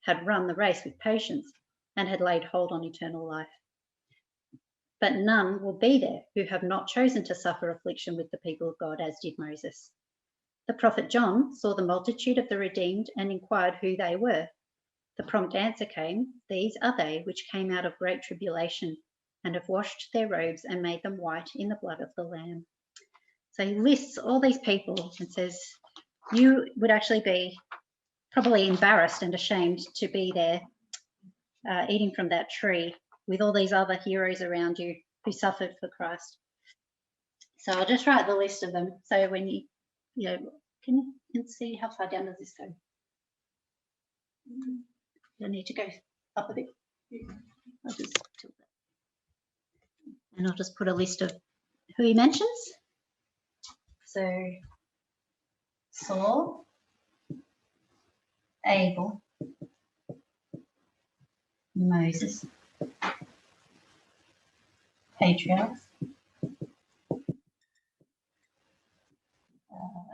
had run the race with patience, and had laid hold on eternal life. But none will be there who have not chosen to suffer affliction with the people of God, as did Moses. The prophet John saw the multitude of the redeemed and inquired who they were. The prompt answer came, "These are they which came out of great tribulation and have washed their robes and made them white in the blood of the Lamb." So he lists all these people and says, you would actually be probably embarrassed and ashamed to be there eating from that tree with all these other heroes around you who suffered for Christ. So I'll just write the list of them. So when you can you see how far down does this go? I need to go up a bit. I'll just tilt that. And I'll just put a list of who he mentions. So Saul, Abel, Moses, patriarchs,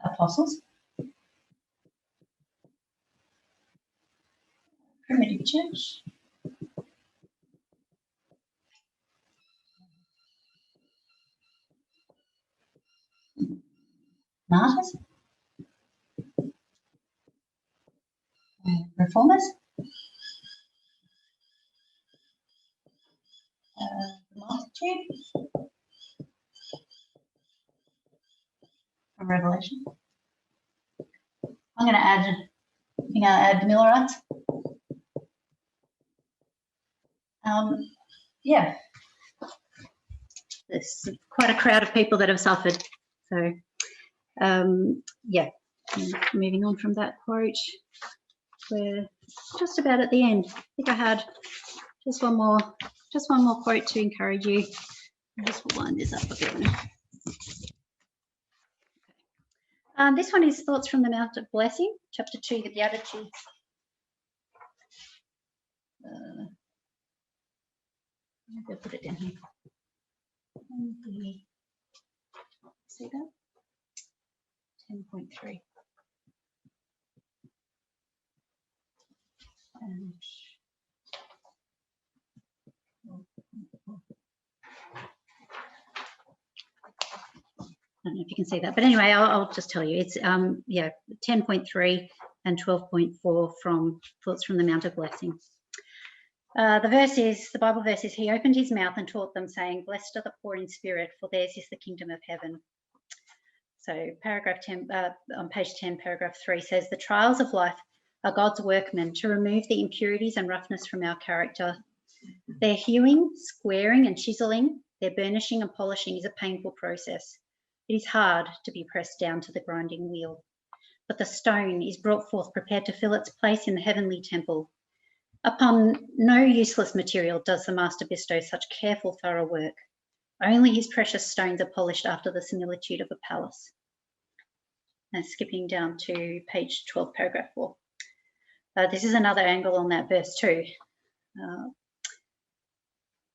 apostles, primitive church, martyrs, reformers, multitude, from Revelation. I'm going to add the Millerites. Yeah, there's quite a crowd of people that have suffered. So, yeah, moving on from that quote, we're just about at the end. I think I had just one more quote to encourage you. I'll just wind this up a bit. This one is Thoughts from the Mount of Blessing, chapter 2, the Beatitudes. I'll put it down here. See that? 10.3. And I don't know if you can see that, but anyway, I'll just tell you. It's 10.3 and 12.4 from Thoughts from the Mount of Blessing. The Bible verse is, "He opened his mouth and taught them, saying, Blessed are the poor in spirit, for theirs is the kingdom of heaven." So paragraph 10, on page 10, paragraph 3 says, "The trials of life are God's workmen to remove the impurities and roughness from our character. Their hewing, squaring and chiseling, their burnishing and polishing is a painful process. It is hard to be pressed down to the grinding wheel. But the stone is brought forth prepared to fill its place in the heavenly temple. Upon no useless material does the master bestow such careful, thorough work. Only his precious stones are polished after the similitude of a palace." And skipping down to page 12, paragraph 4. This is another angle on that verse too.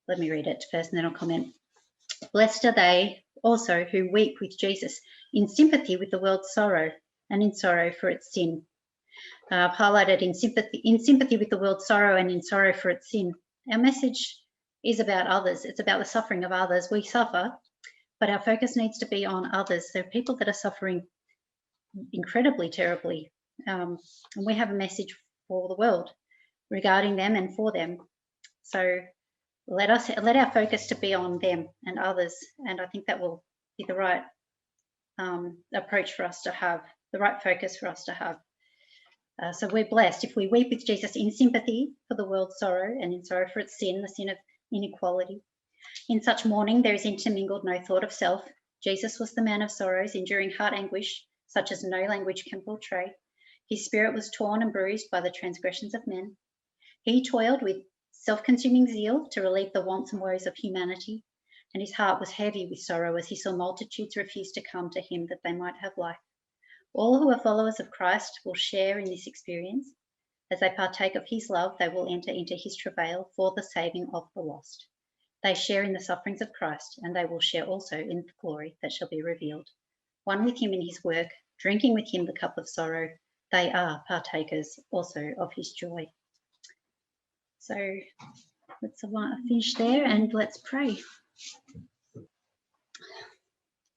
Let me read it first and then I'll comment. "Blessed are they also who weep with Jesus, in sympathy with the world's sorrow and in sorrow for its sin." I've highlighted in sympathy with the world's sorrow and in sorrow for its sin. Our message is about others. It's about the suffering of others. We suffer, but our focus needs to be on others. There are people that are suffering incredibly terribly, and we have a message for the world regarding them and for them. So let our focus to be on them and others, and I think that will be the right approach for us to have, the right focus for us to have. So we're blessed if we weep with Jesus in sympathy for the world's sorrow and in sorrow for its sin, the sin of inequality. In such mourning there is intermingled no thought of self. Jesus was the man of sorrows, enduring heart anguish such as no language can portray. His spirit was torn and bruised by the transgressions of men. He toiled with self-consuming zeal to relieve the wants and woes of humanity, and his heart was heavy with sorrow as he saw multitudes refuse to come to him that they might have life. All who are followers of Christ will share in this experience. As they partake of his love, they will enter into his travail for the saving of the lost. They share in the sufferings of Christ, and they will share also in the glory that shall be revealed. One with him in his work, drinking with him the cup of sorrow, they are partakers also of his joy. So let's finish there and let's pray.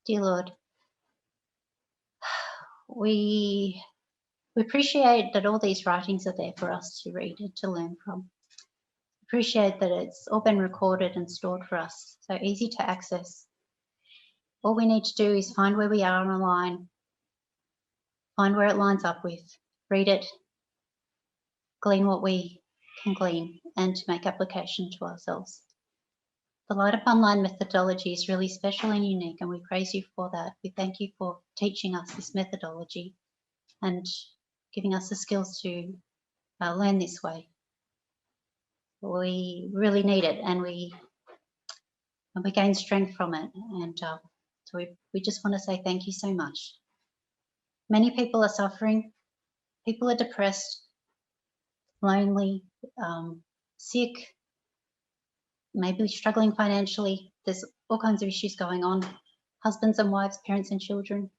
Dear Lord, we appreciate that all these writings are there for us to read and to learn from. Appreciate that it's all been recorded and stored for us, so easy to access. All we need to do is find where we are on a line, find where it lines up with, read it, glean what we can glean, and to make application to ourselves. The Light Up Online methodology is really special and unique, and we praise you for that. We thank you for teaching us this methodology and giving us the skills to learn this way. We really need it, and we gain strength from it. And so we just want to say thank you so much. Many people are suffering. People are depressed, lonely, sick, maybe struggling financially. There's all kinds of issues going on. Husbands and wives, parents and children.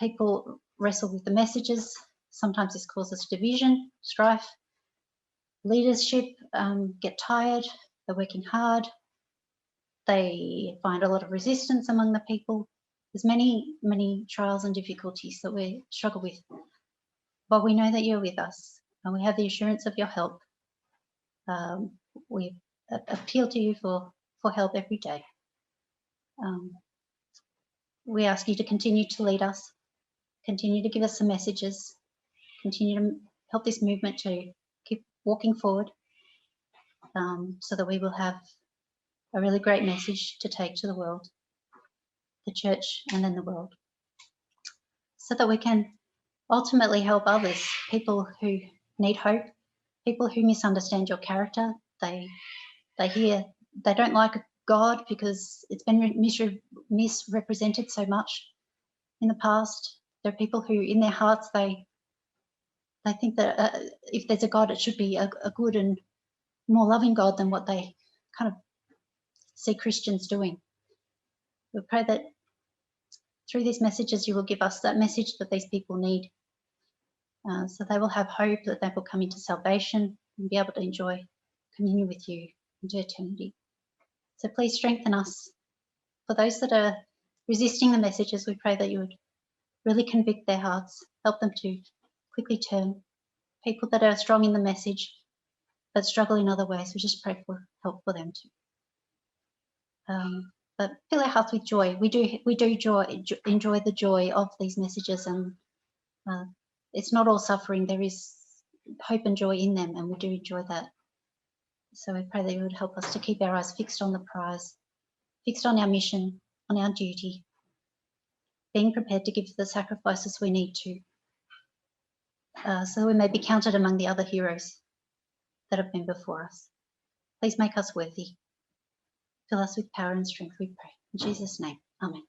People wrestle with the messages. Sometimes this causes division, strife. Leadership get tired. They're working hard. They find a lot of resistance among the people. There's many trials and difficulties that we struggle with. But we know that you're with us, and we have the assurance of your help. We appeal to you for help every day. We ask you to continue to lead us, continue to give us some messages, continue to help this movement to keep walking forward, so that we will have a really great message to take to the world, the church, and then the world, so that we can ultimately help others, people who need hope, people who misunderstand your character. They don't like God because it's been misrepresented so much in the past. There are people who, in their hearts, they think that if there's a God, it should be a good and more loving God than what they kind of see Christians doing. We pray that through these messages, you will give us that message that these people need, so they will have hope, that they will come into salvation and be able to enjoy communion with you into eternity. So please strengthen us. For those that are resisting the messages, we pray that you would really convict their hearts, help them to quickly turn. People that are strong in the message but struggle in other ways, we just pray for help for them too. But fill our hearts with joy. We do enjoy the joy of these messages, and it's not all suffering. There is hope and joy in them, and we do enjoy that. So we pray that you would help us to keep our eyes fixed on the prize, fixed on our mission, on our duty, being prepared to give the sacrifices we need to, so we may be counted among the other heroes that have been before us. Please make us worthy. Fill us with power and strength, we pray. In Jesus' name, amen.